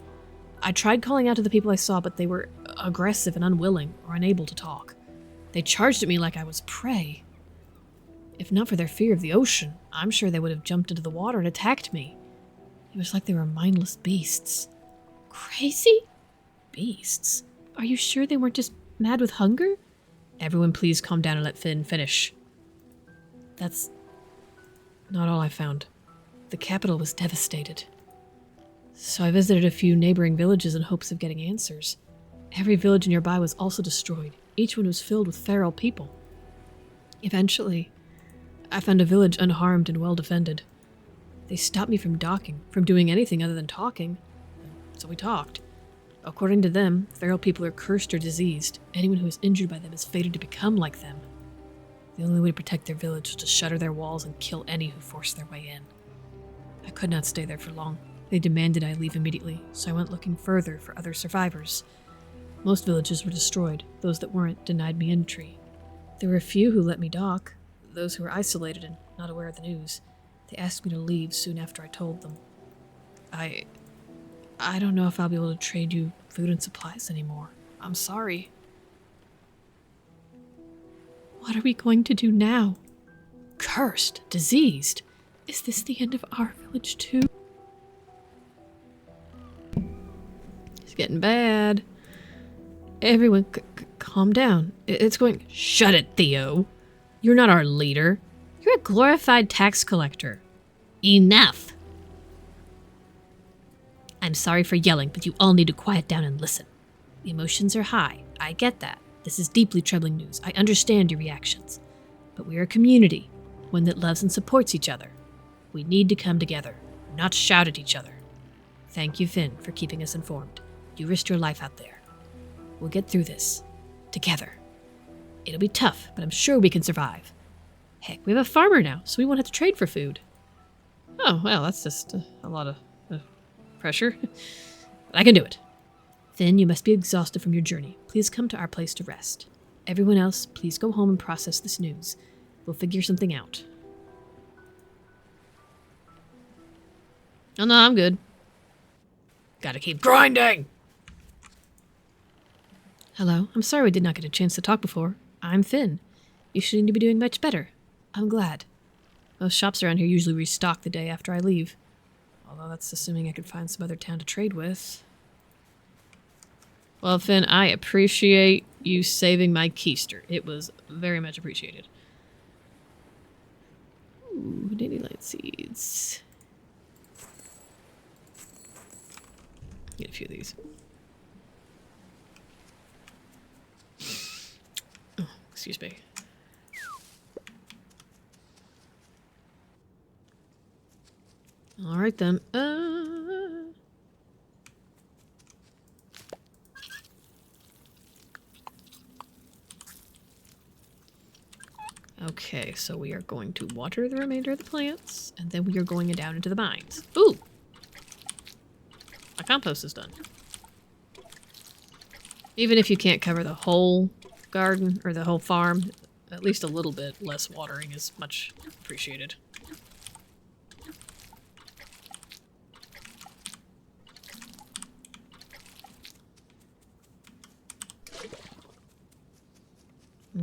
I tried calling out to the people I saw, but they were aggressive and unwilling, or unable to talk. They charged at me like I was prey. If not for their fear of the ocean, I'm sure they would have jumped into the water and attacked me. It was like they were mindless beasts. Crazy? Beasts? Are you sure they weren't just mad with hunger? Everyone please calm down and let Finn finish. That's not all I found. The capital was devastated. So I visited a few neighboring villages in hopes of getting answers. Every village nearby was also destroyed. Each one was filled with feral people. Eventually, I found a village unharmed and well defended. They stopped me from docking, from doing anything other than talking. So we talked. According to them, feral people are cursed or diseased. Anyone who is injured by them is fated to become like them. The only way to protect their village was to shutter their walls and kill any who forced their way in. I could not stay there for long. They demanded I leave immediately, so I went looking further for other survivors. Most villages were destroyed. Those that weren't denied me entry. There were a few who let me dock, those who were isolated and not aware of the news. They asked me to leave soon after I told them. I don't know if I'll be able to trade you food and supplies anymore. I'm sorry. What are we going to do now? Cursed, diseased. Is this the end of our village too? It's getting bad. Everyone, calm down. It's going... Shut it, Theo. You're not our leader. You're a glorified tax collector. Enough. I'm sorry for yelling, but you all need to quiet down and listen. The emotions are high. I get that. This is deeply troubling news. I understand your reactions. But we are a community, one that loves and supports each other. We need to come together, not shout at each other. Thank you, Finn, for keeping us informed. You risked your life out there. We'll get through this. Together. It'll be tough, but I'm sure we can survive. Heck, we have a farmer now, so we won't have to trade for food. Oh, well, that's just a lot of pressure. But I can do it. Finn, you must be exhausted from your journey. Please come to our place to rest. Everyone else, please go home and process this news. We'll figure something out. Oh, no, I'm good. Gotta keep grinding! Hello, I'm sorry we did not get a chance to talk before. I'm Finn. You should be doing much better. I'm glad. Most shops around here usually restock the day after I leave. Although that's assuming I could find some other town to trade with. Well, Finn, I appreciate you saving my keister. It was very much appreciated. Ooh, dandelion seeds. Get a few of these. Oh, excuse me. All right then. Okay, so we are going to water the remainder of the plants, and then we are going down into the mines. Ooh! My compost is done. Even if you can't cover the whole garden or the whole farm, at least a little bit less watering is much appreciated.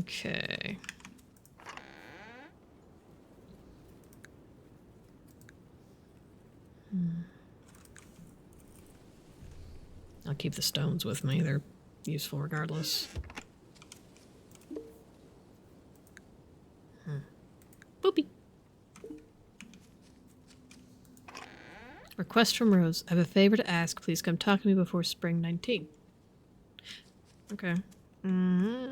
Okay. I'll keep the stones with me. They're useful regardless. Boopy. Request from Rose. I have a favor to ask. Please come talk to me before spring 19. Okay. I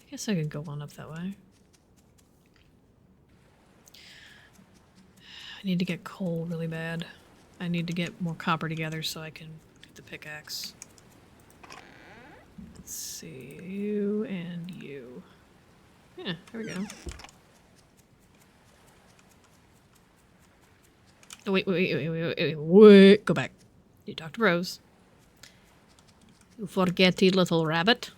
guess I could go on up that way. I need to get coal really bad. I need to get more copper together so I can get the pickaxe. Let's see. You and you. Yeah, there we go. Oh, wait. Go back. You talk to Rose. You forgetty little rabbit.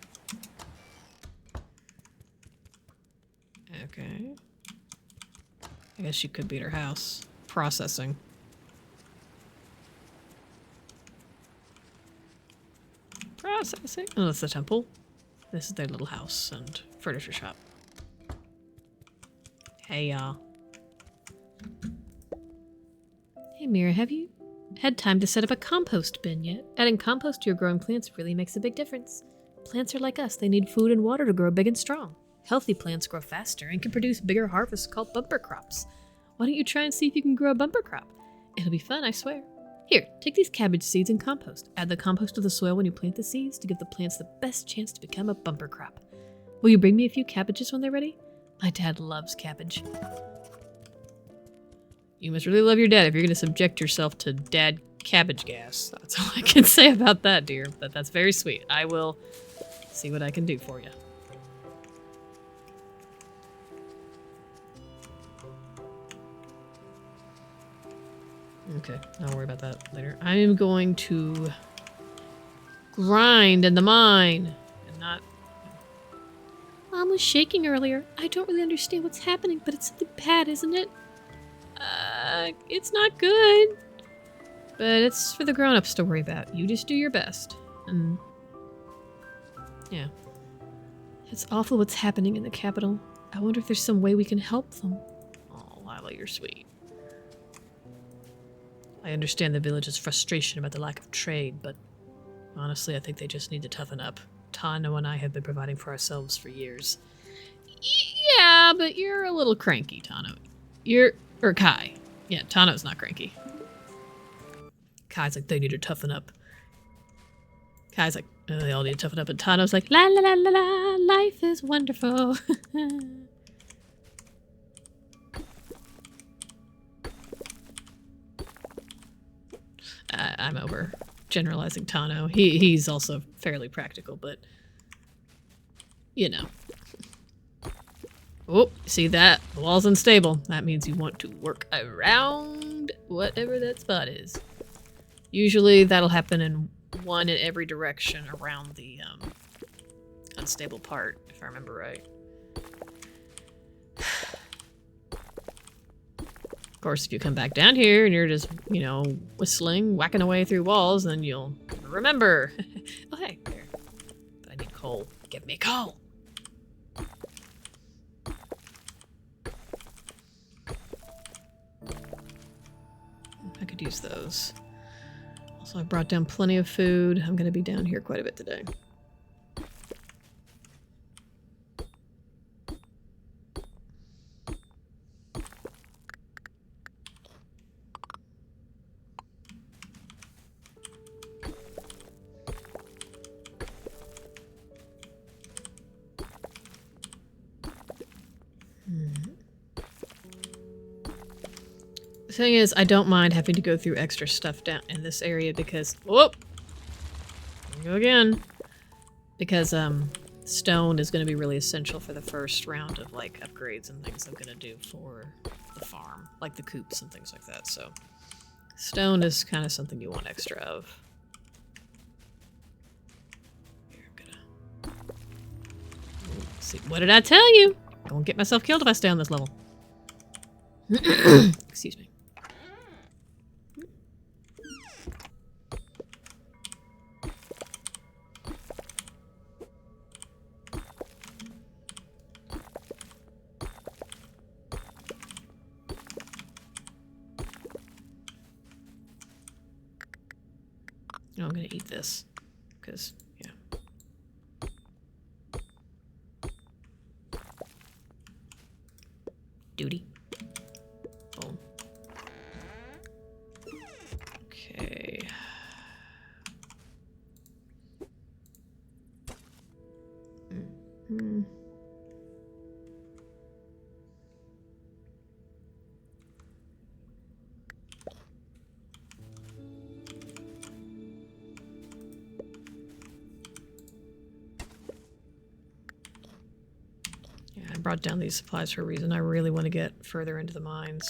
Okay. I guess she could be at her house. Processing. Processing? Oh, that's the temple. This is their little house and furniture shop. Hey, y'all. Hey, Mira, have you had time to set up a compost bin yet? Adding compost to your growing plants really makes a big difference. Plants are like us. They need food and water to grow big and strong. Healthy plants grow faster and can produce bigger harvests called bumper crops. Why don't you try and see if you can grow a bumper crop? It'll be fun, I swear. Here, take these cabbage seeds and compost. Add the compost to the soil when you plant the seeds to give the plants the best chance to become a bumper crop. Will you bring me a few cabbages when they're ready? My dad loves cabbage. You must really love your dad if you're going to subject yourself to dad cabbage gas. That's all I can say about that, dear. But that's very sweet. I will see what I can do for you. Okay, I'll worry about that later. I am going to grind in the mine and not... Mom was shaking earlier. I don't really understand what's happening, but it's something bad, isn't it? It's not good. But it's for the grown-ups to worry about. You just do your best. And... yeah. It's awful what's happening in the capital. I wonder if there's some way we can help them. Oh, Lila, you're sweet. I understand the village's frustration about the lack of trade, but honestly, I think they just need to toughen up. Tano and I have been providing for ourselves for years. Yeah, but you're a little cranky, Tano. Or Kai. Yeah, Tano's not cranky. Kai's like, they need to toughen up. Kai's like, oh, they all need to toughen up. And Tano's like, la la la la la, life is wonderful. I'm over generalizing Tano. He's also fairly practical, but you know. Oh, see that? The wall's unstable. That means you want to work around whatever that spot is. Usually that'll happen in one in every direction around the unstable part, if I remember right. Of course, if you come back down here and you're just, you know, whistling, whacking away through walls, then you'll remember. Oh, hey, there. But I need coal. Give me coal! I could use those. So I brought down plenty of food. I'm going to be down here quite a bit today. The thing is, I don't mind having to go through extra stuff down in this area because... Whoop! Go again. Because, stone is going to be really essential for the first round of, like, upgrades and things I'm going to do for the farm. Like the coops and things like that, so... Stone is kind of something you want extra of. Here, I'm gonna... See, what did I tell you? I won't get myself killed if I stay on this level. Excuse me. Oh, I'm gonna eat this, because, yeah. Duty. Boom. Okay. Mm-hmm. Yeah, I brought down these supplies for a reason. I really want to get further into the mines.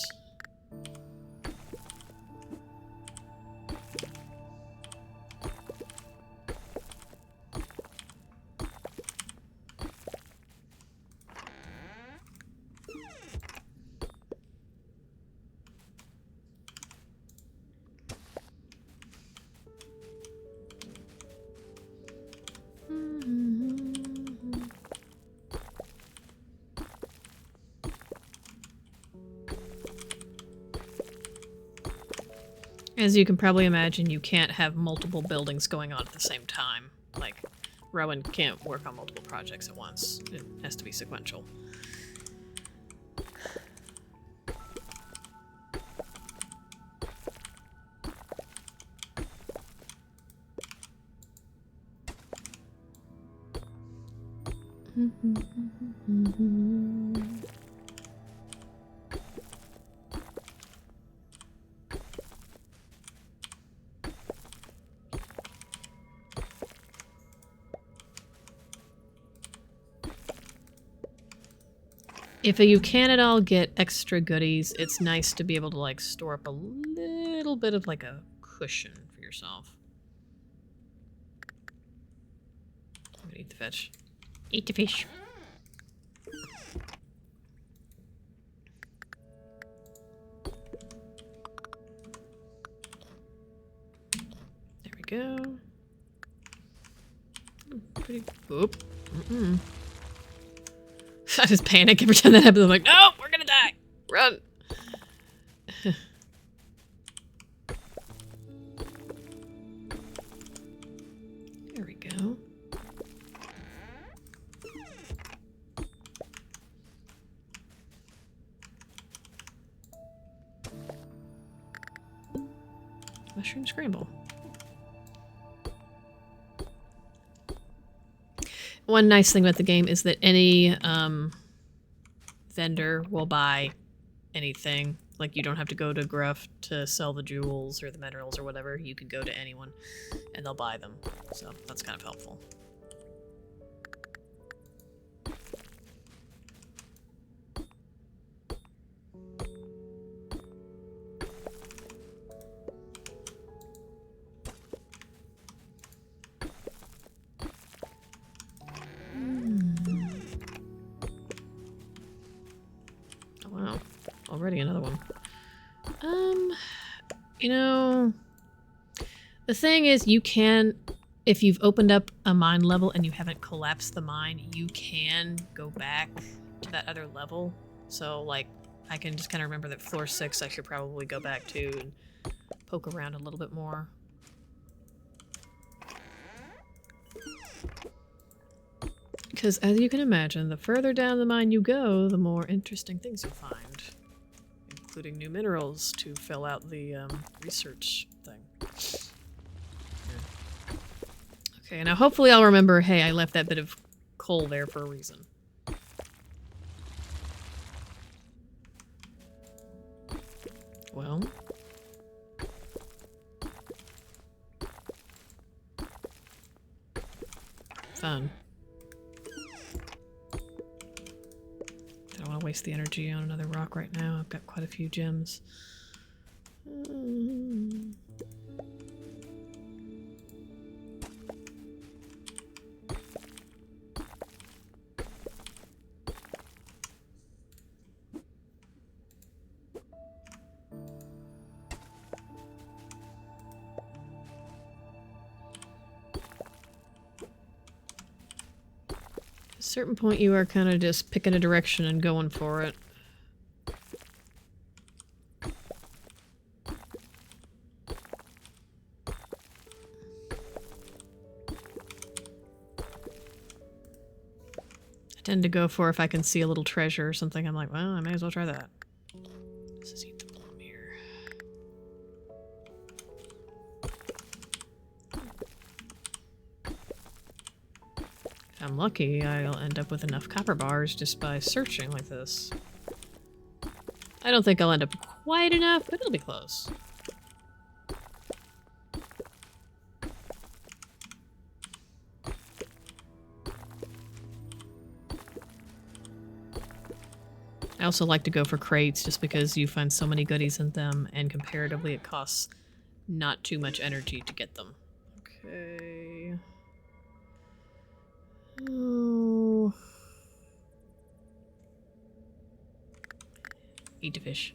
As you can probably imagine, you can't have multiple buildings going on at the same time. Like, Rowan can't work on multiple projects at once. It has to be sequential. If you can at all get extra goodies, it's nice to be able to, like, store up a little bit of, like, a cushion for yourself. I'm gonna eat the fish. Eat the fish. There we go. Pretty... Oop. Mm-mm. I just panic every time that happens. I'm like, no, we're gonna die. Run. There we go. Mushroom scramble. One nice thing about the game is that any vendor will buy anything. Like, you don't have to go to Gruff to sell the jewels or the minerals or whatever. You can go to anyone and they'll buy them. So that's kind of helpful. Already another one. You know, the thing is, you can, if you've opened up a mine level and you haven't collapsed the mine, you can go back to that other level. So, like, I can just kind of remember that floor 6 I should probably go back to and poke around a little bit more. Because as you can imagine, the further down the mine you go, the more interesting things you find. Including new minerals to fill out the research thing. Yeah. Okay, now hopefully I'll remember, hey, I left that bit of coal there for a reason. Well... fun. Don't want to waste the energy on another rock right now. I've got quite a few gems. At a certain point you are kind of just picking a direction and going for it. I tend to go for if I can see a little treasure or something, I'm like, well, I may as well try that. Let's just eat the plum here. If I'm lucky, I'll end up with enough copper bars just by searching like this. I don't think I'll end up quite enough, but it'll be close. I also like to go for crates just because you find so many goodies in them, and comparatively it costs not too much energy to get them. Okay. Oh. Eat the fish.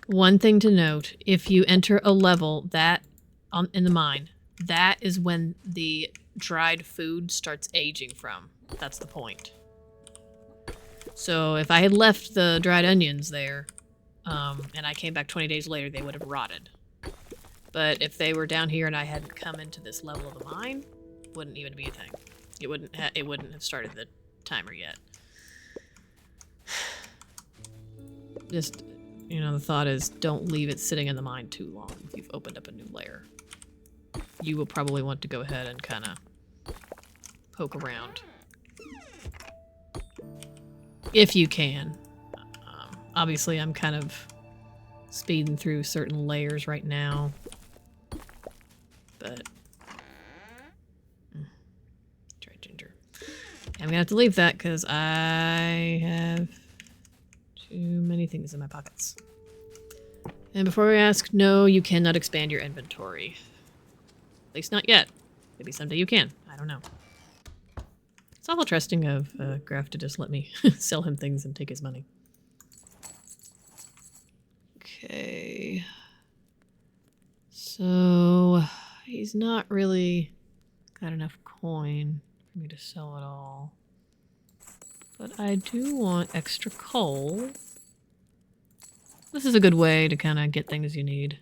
One thing to note, if you enter a level that in the mine, that is when the dried food starts aging from. That's the point. So if I had left the dried onions there, and I came back 20 days later, they would have rotted. But if they were down here and I hadn't come into this level of the mine, wouldn't even be a thing. It wouldn't have started the timer yet. Just, you know, the thought is don't leave it sitting in the mine too long if you've opened up a new layer. You will probably want to go ahead and kind of poke around. If you can. Obviously, I'm kind of speeding through certain layers right now. But... try ginger. I'm gonna have to leave that because I have too many things in my pockets. And before we ask, no, you cannot expand your inventory. At least not yet. Maybe someday you can. I don't know. It's awful trusting of Graf to just let me sell him things and take his money. Okay. So, he's not really got enough coin for me to sell it all. But I do want extra coal. This is a good way to kind of get things you need.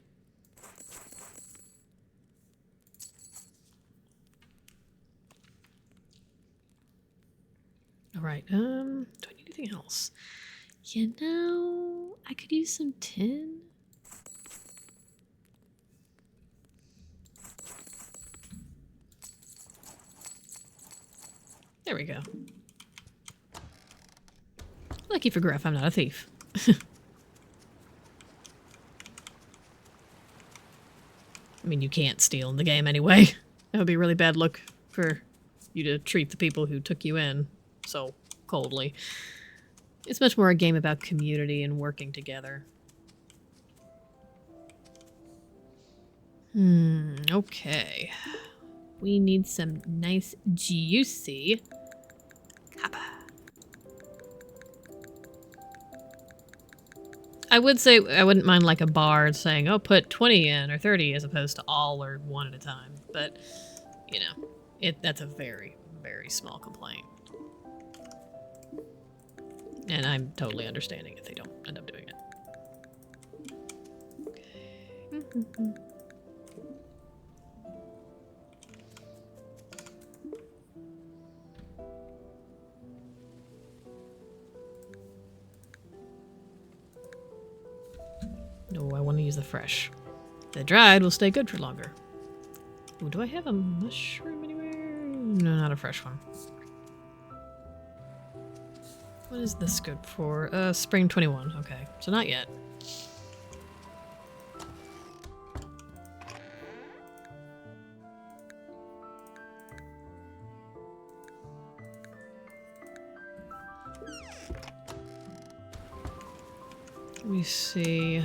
Alright, do I need anything else? You know, I could use some tin. There we go. Lucky for Griff, I'm not a thief. I mean, you can't steal in the game anyway. That would be really bad luck for you to treat the people who took you in so coldly. It's much more a game about community and working together. Okay. We need some nice juicy copper. I would say I wouldn't mind like a bar saying, oh, put 20 in or 30 as opposed to all or one at a time. But, you know, that's a very, very small complaint. And I'm totally understanding if they don't end up doing it. Okay. No, I want to use the fresh. The dried will stay good for longer. Ooh, do I have a mushroom anywhere? No, not a fresh one. What is this good for? Spring 21. Okay, so not yet. Let me see.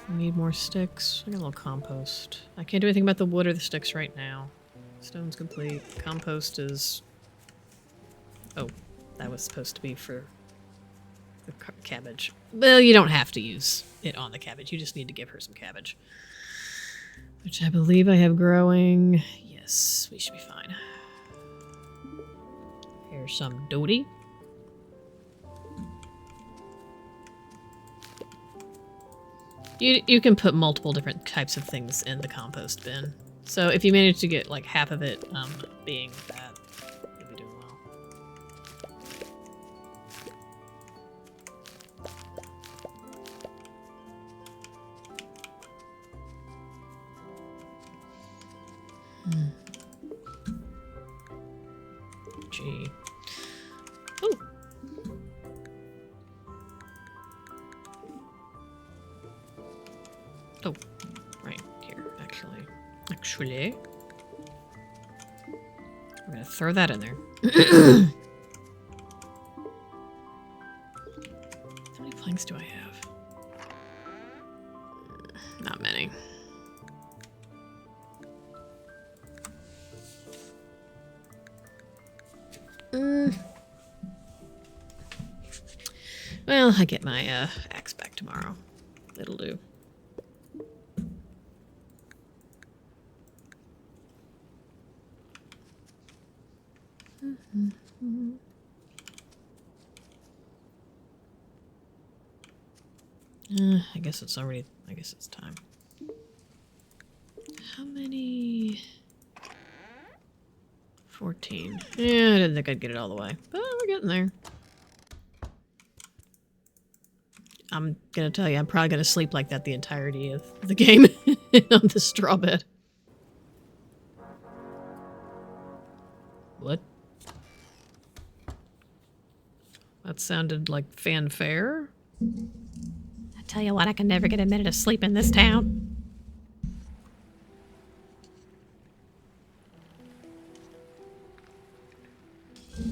Need more sticks. I got a little compost. I can't do anything about the wood or the sticks right now. Stone's complete. Compost is... Oh, that was supposed to be for the cabbage. Well, you don't have to use it on the cabbage. You just need to give her some cabbage. Which I believe I have growing. Yes, we should be fine. Here's some Dodie. You can put multiple different types of things in the compost bin. So if you manage to get like half of it being that, you'll be doing well. Gee. Oh. Oh, right here, actually. Actually. I'm gonna throw that in there. How many planks do I have? Not many. Well, I get my axe back tomorrow. It'll do. I guess it's already... I guess it's time. How many... 14. Yeah, I didn't think I'd get it all the way. But we're getting there. I'm gonna tell you, I'm probably gonna sleep like that the entirety of the game on the straw bed. What? That sounded like fanfare. I tell you what, I can never get a minute of sleep in this town.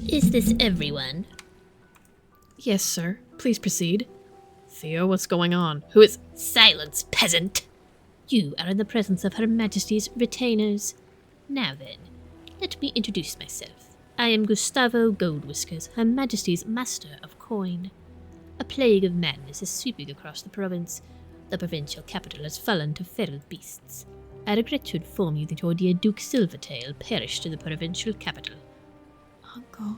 Is this everyone? Yes, sir. Please proceed. Theo, what's going on? Who is... Silence, peasant! You are in the presence of Her Majesty's retainers. Now then, let me introduce myself. I am Gustavo Goldwhiskers, Her Majesty's Master of Coin. A plague of madness is sweeping across the province. The provincial capital has fallen to feral beasts. I regret to inform you that your dear Duke Silvertail perished in the provincial capital. Uncle?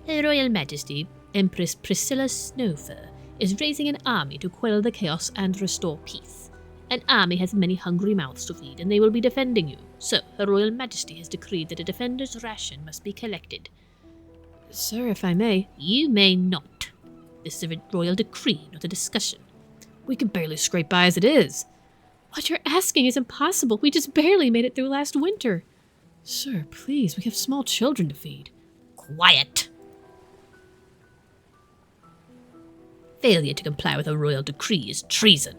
Her Royal Majesty, Empress Priscilla Snowfur, is raising an army to quell the chaos and restore peace. An army has many hungry mouths to feed, and they will be defending you. So, Her Royal Majesty has decreed that a defender's ration must be collected. Sir, if I may... You may not. This is a royal decree, not a discussion. We can barely scrape by as it is. What you're asking is impossible. We just barely made it through last winter. Sir, please, we have small children to feed. Quiet! Failure to comply with a royal decree is treason.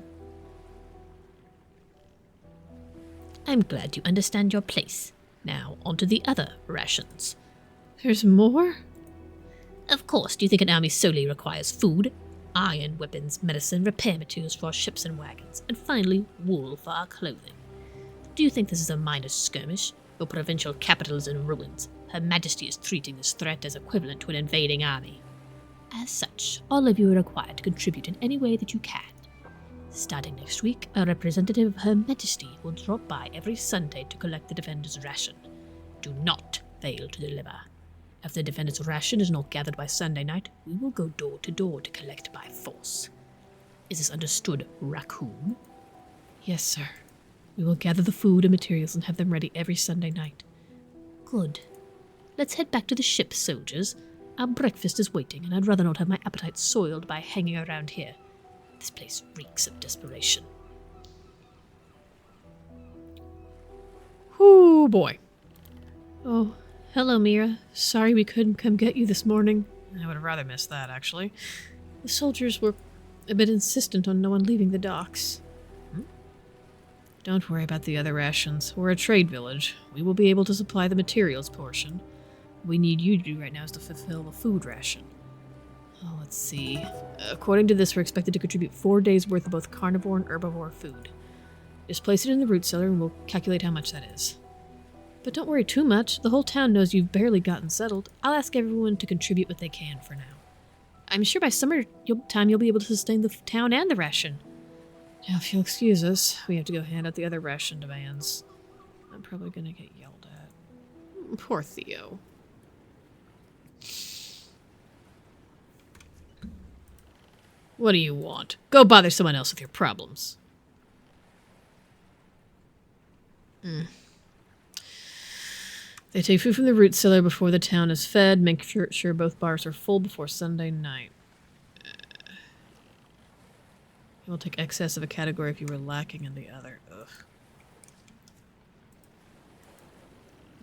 I'm glad you understand your place. Now, on to the other rations. There's more? Of course, do you think an army solely requires food? Iron, weapons, medicine, repair materials for our ships and wagons, and finally, wool for our clothing. Do you think this is a minor skirmish? Your provincial capital is in ruins. Her Majesty is treating this threat as equivalent to an invading army. As such, all of you are required to contribute in any way that you can. Starting next week, a representative of Her Majesty will drop by every Sunday to collect the defender's ration. Do not fail to deliver. If the defender's ration is not gathered by Sunday night, we will go door to door to collect by force. Is this understood, raccoon? Yes, sir. We will gather the food and materials and have them ready every Sunday night. Good. Let's head back to the ship, soldiers. Our breakfast is waiting, and I'd rather not have my appetite soiled by hanging around here. This place reeks of desperation. Oh boy. Oh, hello, Mira. Sorry we couldn't come get you this morning. I would have rather missed that, actually. The soldiers were a bit insistent on no one leaving the docks. Don't worry about the other rations. We're a trade village. We will be able to supply the materials portion. What we need you to do right now is to fulfill the food ration. Oh, let's see. According to this, we're expected to contribute 4 days' worth of both carnivore and herbivore food. Just place it in the root cellar and we'll calculate how much that is. But don't worry too much. The whole town knows you've barely gotten settled. I'll ask everyone to contribute what they can for now. I'm sure by summertime you'll be able to sustain the town and the ration. Now, if you'll excuse us, we have to go hand out the other ration demands. I'm probably gonna get yelled at. Poor Theo. What do you want? Go bother someone else with your problems. They take food from the root cellar before the town is fed. Make sure both bars are full before Sunday night. You will take excess of a category if you were lacking in the other. Ugh.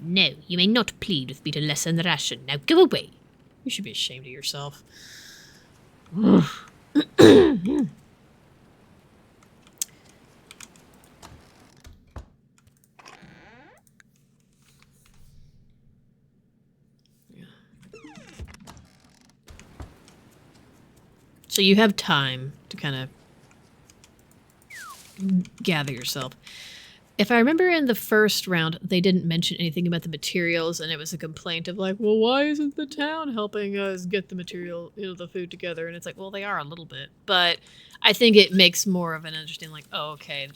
No, you may not plead with me to lessen the ration. Now go away. You should be ashamed of yourself. So you have time to kind of gather yourself. If I remember in the first round, they didn't mention anything about the materials, and it was a complaint of like, well, why isn't the town helping us get the material, the food together? And it's like, well, they are a little bit, but I think it makes more of an understanding like, oh, okay,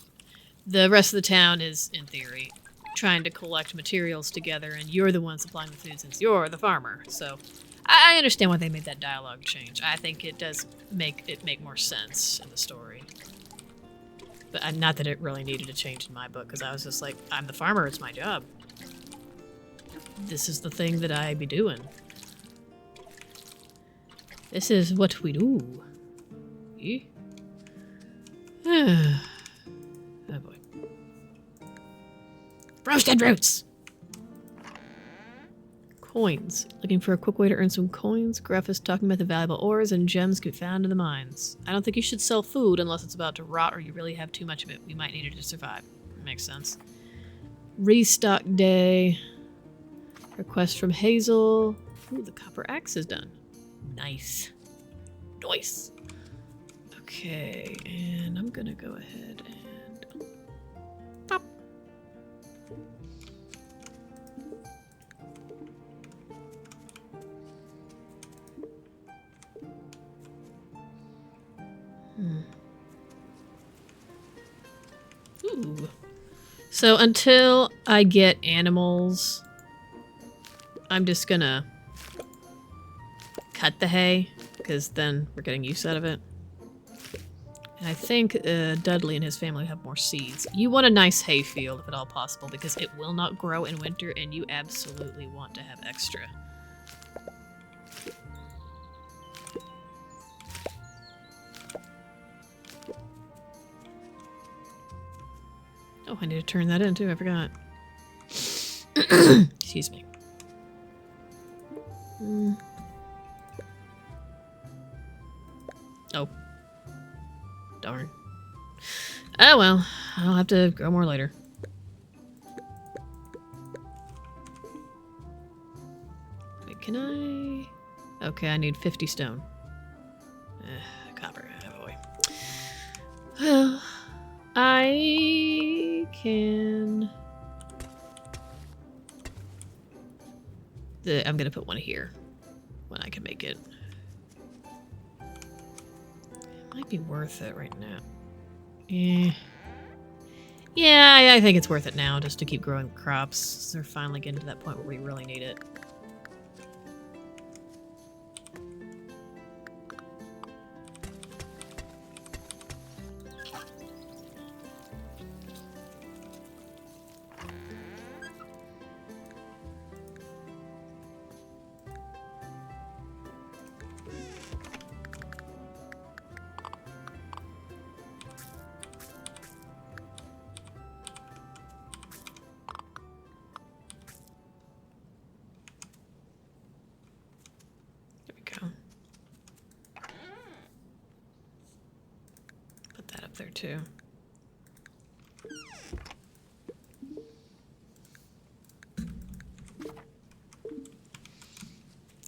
the rest of the town is, in theory, trying to collect materials together, and you're the one supplying the food since you're the farmer. So I understand why they made that dialogue change. I think it does make more sense in the story. But not that it really needed to change in my book, because I was just like, I'm the farmer, it's my job. This is the thing that I be doing. This is what we do. Eh? Oh boy. Roasted roots! Coins. Looking for a quick way to earn some coins? Gruff is talking about the valuable ores and gems could be found in the mines. I don't think you should sell food unless it's about to rot or you really have too much of it. We might need it to survive. Makes sense. Restock day. Request from Hazel. Ooh, the copper axe is done. Nice. Nice. Okay, and I'm gonna go ahead and... pop. Ooh. So until I get animals, I'm just gonna cut the hay, because then we're getting use out of it. And I think Dudley and his family have more seeds. You want a nice hay field, if at all possible, because it will not grow in winter, and you absolutely want to have extra. Oh, I need to turn that in too, I forgot. Excuse me. Oh. Darn. Oh well, I'll have to grow more later. Wait, can I... Okay, I need 50 stone. Copper, oh boy. Well... I can... I'm gonna put one here when I can make it. It might be worth it right now. Yeah, I think it's worth it now just to keep growing crops. They're finally getting to that point where we really need it. there too.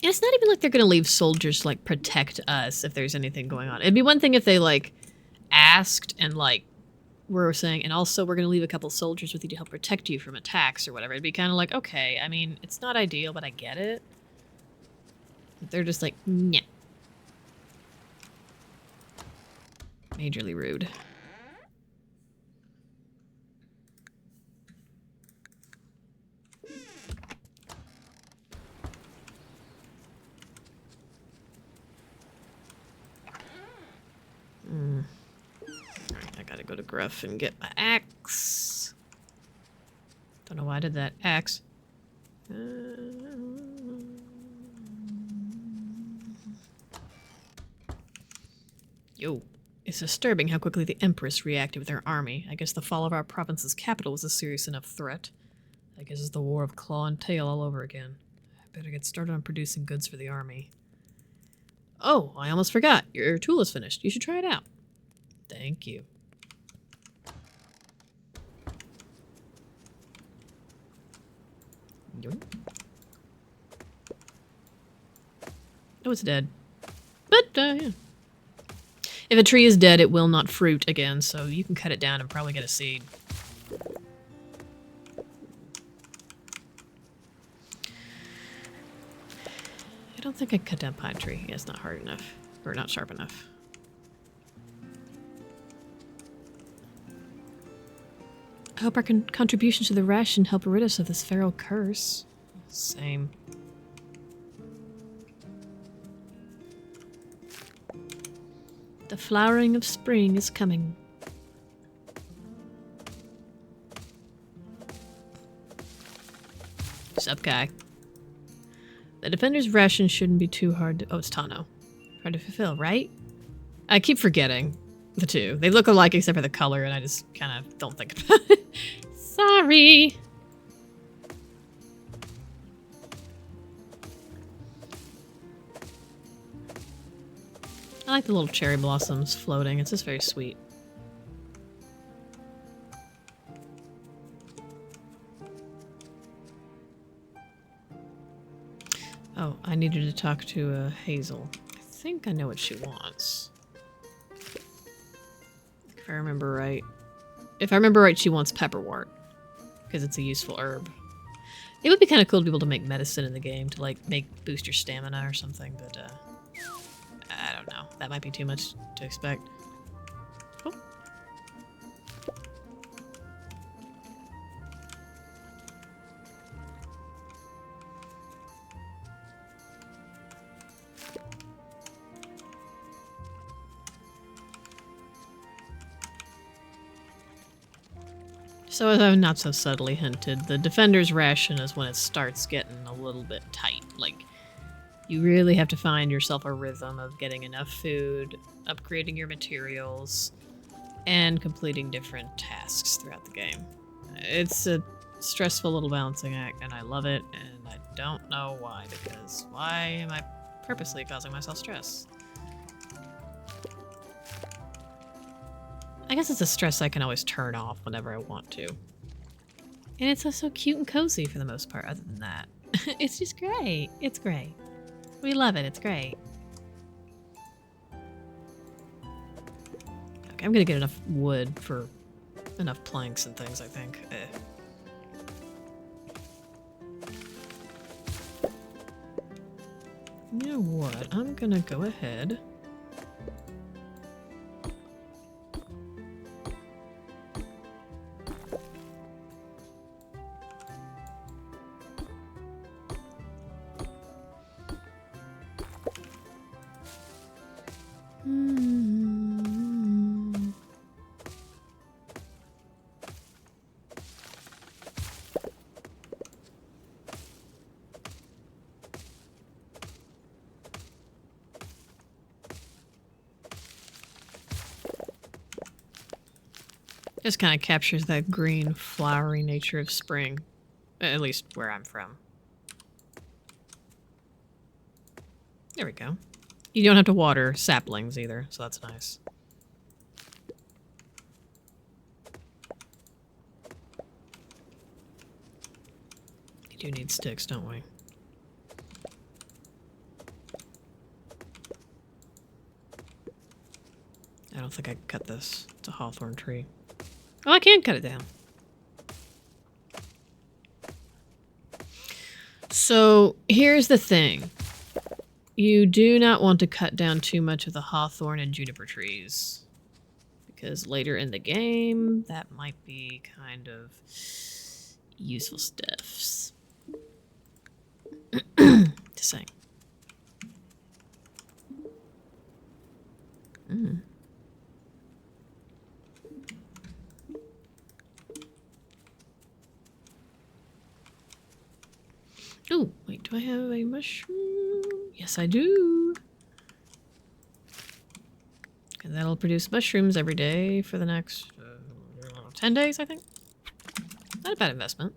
And it's not even like they're gonna leave soldiers to, like, protect us if there's anything going on. It'd be one thing if they, like, asked and, like, were saying, and also we're gonna leave a couple soldiers with you to help protect you from attacks or whatever. It'd be kind of like, okay, I mean, it's not ideal, but I get it. They're just like, nah. Majorly rude. Alright, I gotta go to Gruff and get my axe. Don't know why I did that. Axe. Yo. It's disturbing how quickly the Empress reacted with her army. I guess the fall of our province's capital was a serious enough threat. I guess it's the war of claw and tail all over again. I better get started on producing goods for the army. Oh, I almost forgot. Your tool is finished. You should try it out. Thank you. Yoink. Oh, it's dead. But, yeah. If a tree is dead, it will not fruit again, so you can cut it down and probably get a seed. I don't think I cut down pine tree. Yeah, it's not hard enough. Or not sharp enough. I hope our contributions to the ration help rid us of this feral curse. Same. The flowering of spring is coming. Sup, guy? The defender's ration shouldn't be too hard to... Oh, it's Tano. Hard to fulfill, right? I keep forgetting the two. They look alike except for the color, and I just kind of don't think about it. Sorry! I like the little cherry blossoms floating. It's just very sweet. Oh, I needed to talk to Hazel. I think I know what she wants. If I remember right. If I remember right, she wants pepperwort. Because it's a useful herb. It would be kind of cool to be able to make medicine in the game to, like, boost your stamina or something, but, I don't know. That might be too much to expect. Oh. So as I've not so subtly hinted, the defender's ration is when it starts getting a little bit tight. Like, you really have to find yourself a rhythm of getting enough food, upgrading your materials, and completing different tasks throughout the game. It's a stressful little balancing act, and I love it, and I don't know why, because why am I purposely causing myself stress? I guess it's a stress I can always turn off whenever I want to. And it's so cute and cozy for the most part, other than that. It's just great. It's great. We love it. It's great. Okay, I'm gonna get enough wood for enough planks and things, I think. You know what? I'm gonna go ahead. Just kind of captures that green, flowery nature of spring. At least where I'm from. There we go. You don't have to water saplings either, so that's nice. do need sticks, don't we? I don't think I can cut this. It's a hawthorn tree. Oh, I can cut it down. So here's the thing. You do not want to cut down too much of the hawthorn and juniper trees. Because later in the game, that might be kind of useful stuffs. Just saying. Oh, wait, do I have a mushroom? Yes, I do. And that'll produce mushrooms every day for the next 10 days, I think. Not a bad investment.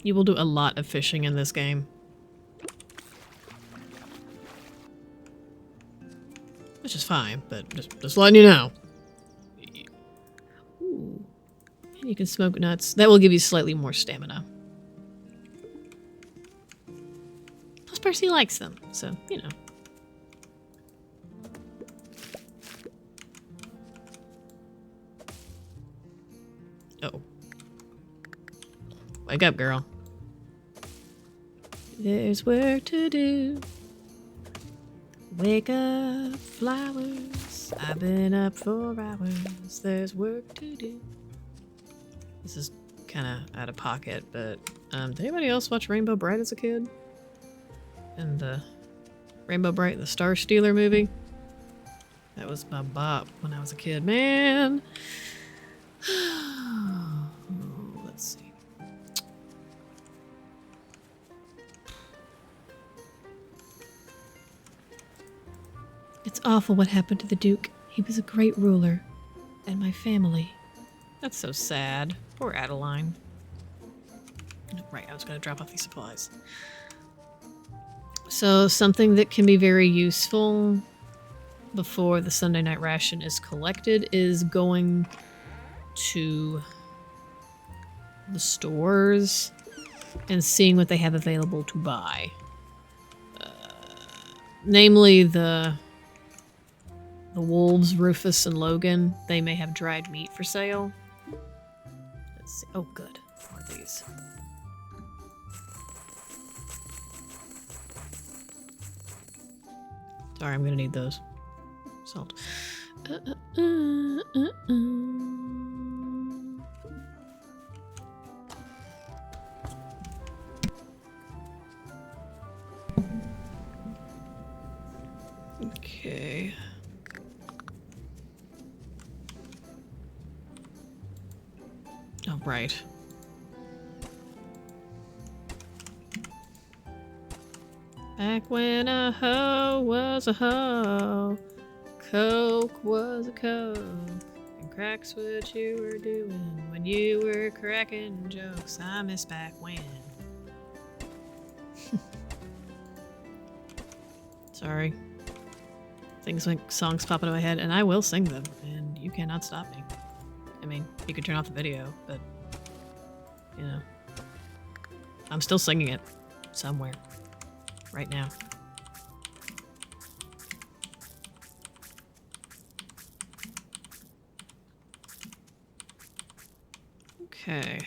You will do a lot of fishing in this game. Which is fine, but just letting you know. Ooh. And you can smoke nuts. That will give you slightly more stamina. Plus Percy likes them, so, you know. Uh-oh. Wake up, girl. There's work to do. Wake up, flowers. I've been up for hours. There's work to do. This is kind of out of pocket, but did anybody else watch Rainbow Bright as a kid? And Rainbow Bright, the Star Stealer movie? That was my bop when I was a kid. Man! Let's see. It's awful what happened to the Duke. He was a great ruler. And my family. That's so sad. Poor Adeline. Right, I was going to drop off these supplies. So, something that can be very useful before the Sunday night ration is collected is going to the stores and seeing what they have available to buy. Namely, the wolves, Rufus and Logan, they may have dried meat for sale. Let's see. Oh, good. More of these. Sorry, I'm gonna need those. Salt. Okay. Oh, right. Back when a hoe was a hoe, Coke was a Coke, and crack's what you were doing when you were cracking jokes. I miss back when. Sorry. Things like songs pop into my head, and I will sing them, and you cannot stop me. I mean, you could turn off the video, but, you know. I'm still singing it. Somewhere. Right now. Okay.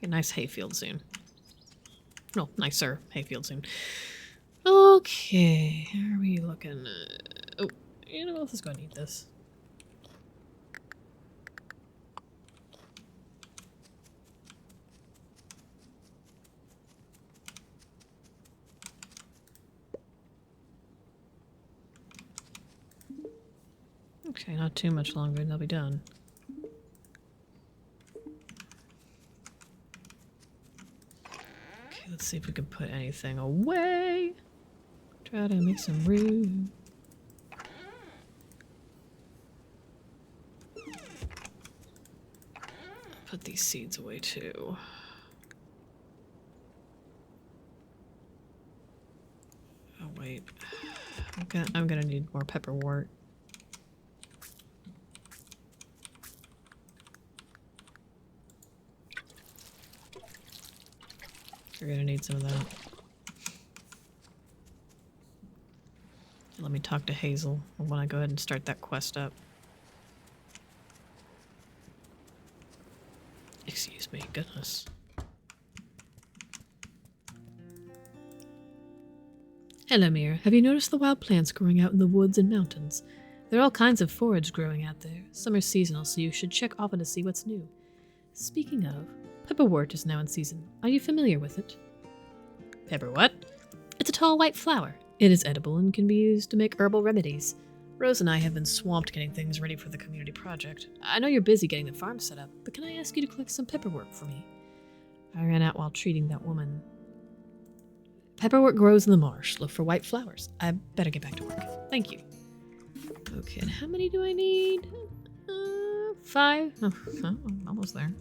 A nice hayfield soon. No, nicer hayfield soon. Okay. How are we looking? Oh, you know, let's go and eat this. Okay, not too much longer and they'll be done. Okay, let's see if we can put anything away. Try to make some room. Put these seeds away too. Oh wait, I'm gonna need more pepperwort. We're gonna need some of that. Let me talk to Hazel when I go ahead and start that quest up. Excuse me, goodness. Hello, Mira. Have you noticed the wild plants growing out in the woods and mountains? There are all kinds of forage growing out there. Some are seasonal, so you should check often to see what's new. Speaking of, pepperwort is now in season. Are you familiar with it? Pepper what? It's a tall white flower. It is edible and can be used to make herbal remedies. Rose and I have been swamped getting things ready for the community project. I know you're busy getting the farm set up, but can I ask you to collect some pepperwort for me? I ran out while treating that woman. Pepperwort grows in the marsh. Look for white flowers. I better get back to work. Thank you. Okay, and how many do I need? 5? Oh, I'm almost there.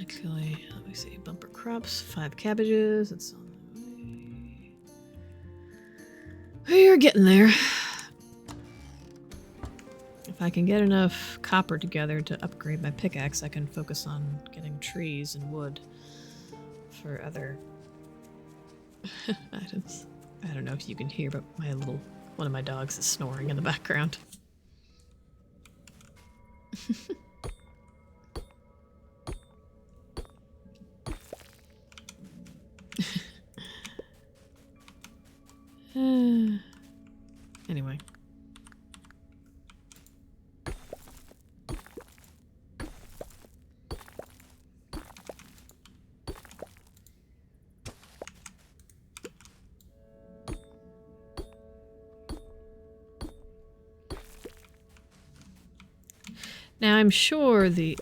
Actually, let me see. Bumper crops, 5 cabbages. It's on the way. We're getting there. If I can get enough copper together to upgrade my pickaxe, I can focus on getting trees and wood for other items. I don't know if you can hear, but one of my dogs is snoring in the background. Anyway. Now I'm sure the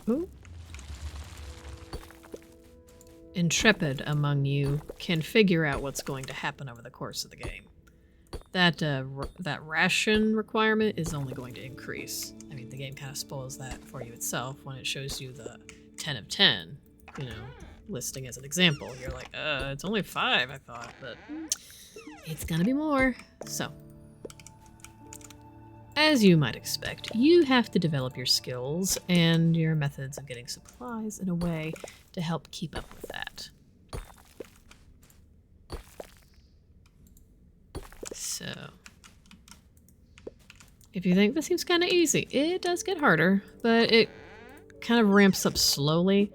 intrepid among you can figure out what's going to happen over the course of the game. That ration requirement is only going to increase. I mean, the game kind of spoils that for you itself when it shows you the 10 of 10, listing as an example. You're like, it's only 5, I thought, but it's gonna be more. So, as you might expect, you have to develop your skills and your methods of getting supplies in a way to help keep up with that. So, if you think this seems kind of easy, it does get harder, but it kind of ramps up slowly.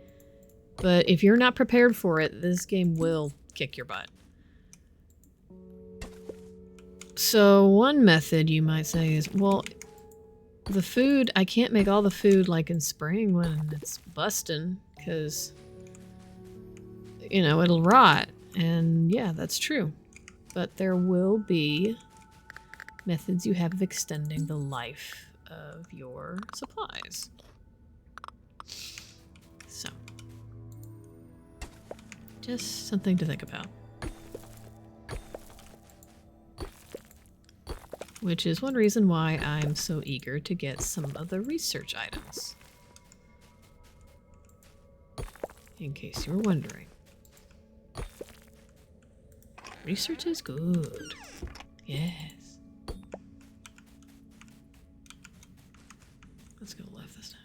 But if you're not prepared for it, this game will kick your butt. So one method you might say is, well, the food, I can't make all the food like in spring when it's busting, because, it'll rot. And yeah, that's true. But there will be methods you have of extending the life of your supplies. So, just something to think about. Which is one reason why I'm so eager to get some of the research items. In case you were wondering. Research is good. Yes. Let's go left this time.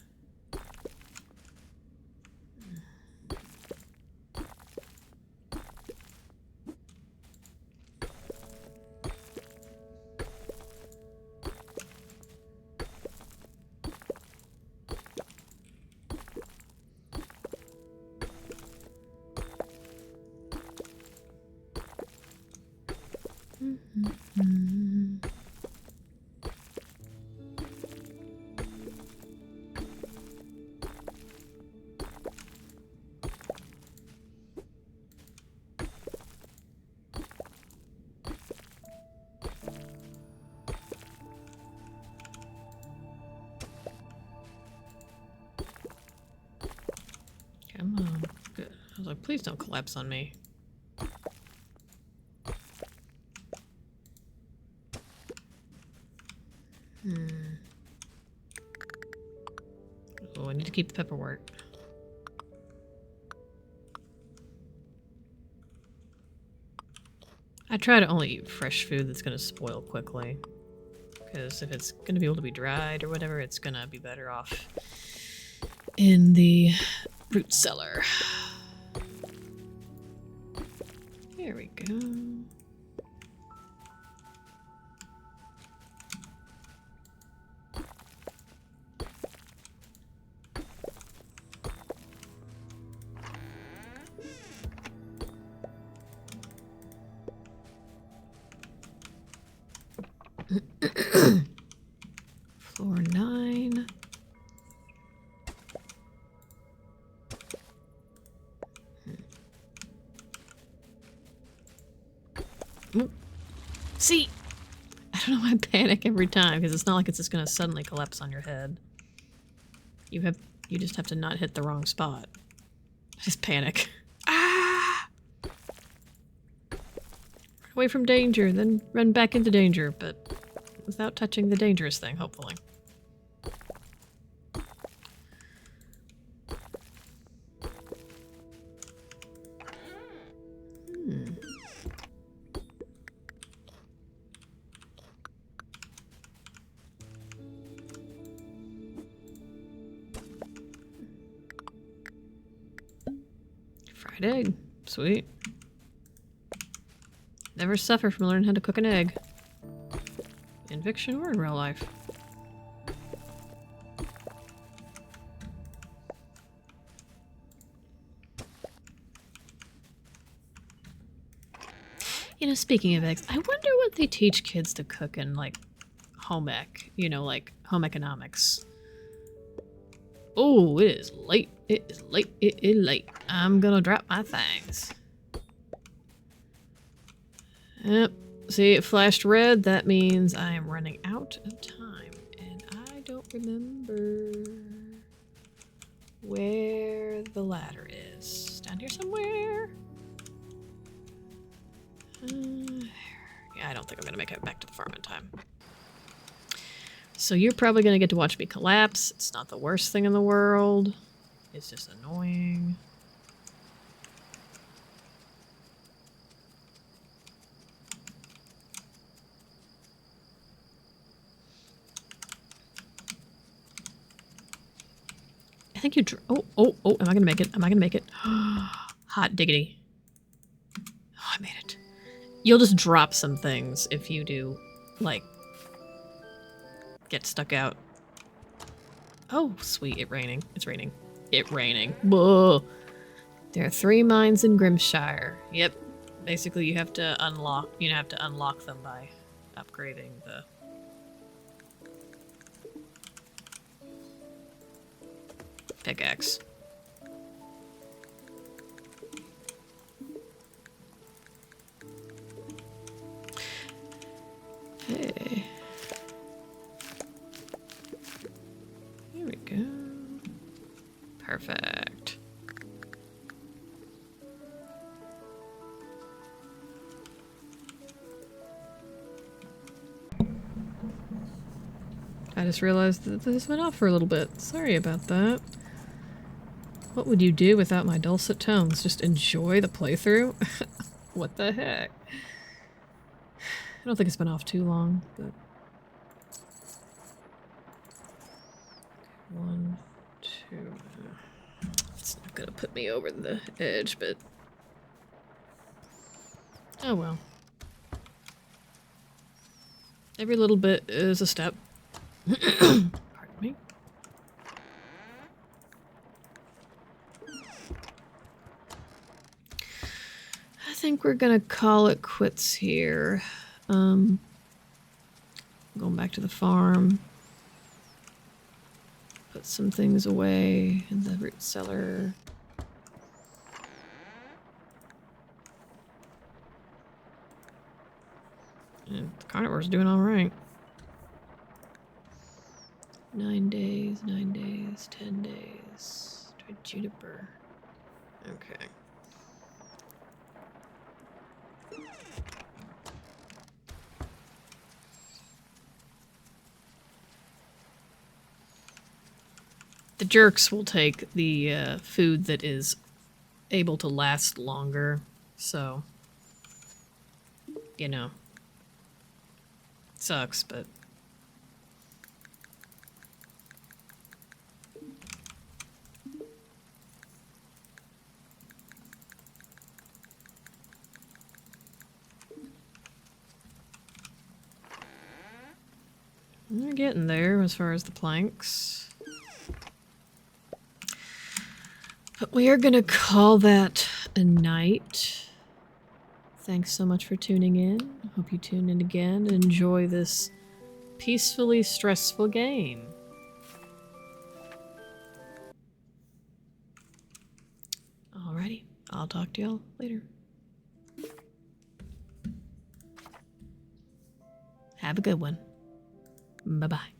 Come on. Good. I was like, please don't collapse on me. Oh, I need to keep the pepperwort. I try to only eat fresh food that's going to spoil quickly. Because if it's going to be able to be dried or whatever, it's going to be better off in the Root cellar. Here we go. Floor 9. See, I don't know why I panic every time, because it's not like it's just gonna suddenly collapse on your head. You just have to not hit the wrong spot. Just panic. Ah! Run away from danger, then run back into danger, but without touching the dangerous thing, hopefully. Fried egg. Sweet. Never suffer from learning how to cook an egg. In fiction or in real life. You know, speaking of eggs, I wonder what they teach kids to cook in, like, home ec. You know, like, home economics. Oh, it is late. It is late. It is late. I'm gonna drop my things. Yep. See, it flashed red. That means I am running out of time. And I don't remember where the ladder is. Down here somewhere? Yeah, I don't think I'm gonna make it back to the farm in time. So you're probably gonna get to watch me collapse. It's not the worst thing in the world. It's just annoying. I think you oh, am I gonna make it? Am I gonna make it? Hot diggity. Oh, I made it. You'll just drop some things if you do, like, get stuck out. Oh, sweet. It's raining. It's raining. Whoa. There are 3 mines in Grimshire. Yep. Basically, you have to unlock them by upgrading the... pickaxe. Hey. Here we go. Perfect. I just realized that this went off for a little bit. Sorry about that. What would you do without my dulcet tones? Just enjoy the playthrough? What the heck? I don't think it's been off too long, but... 1, 2... It's not gonna put me over the edge, but... Oh well. Every little bit is a step. Pardon me. I think we're gonna call it quits here. Going back to the farm. Put some things away in the root cellar. And the carnivore's doing all right. 9 days, 9 days, 10 days. Try juniper. Okay. The jerks will take the food that is able to last longer, so, you know, sucks, but We're getting there as far as the planks. But we are going to call that a night. Thanks so much for tuning in. Hope you tune in again and enjoy this peacefully stressful game. Alrighty, I'll talk to y'all later. Have a good one. Bye-bye.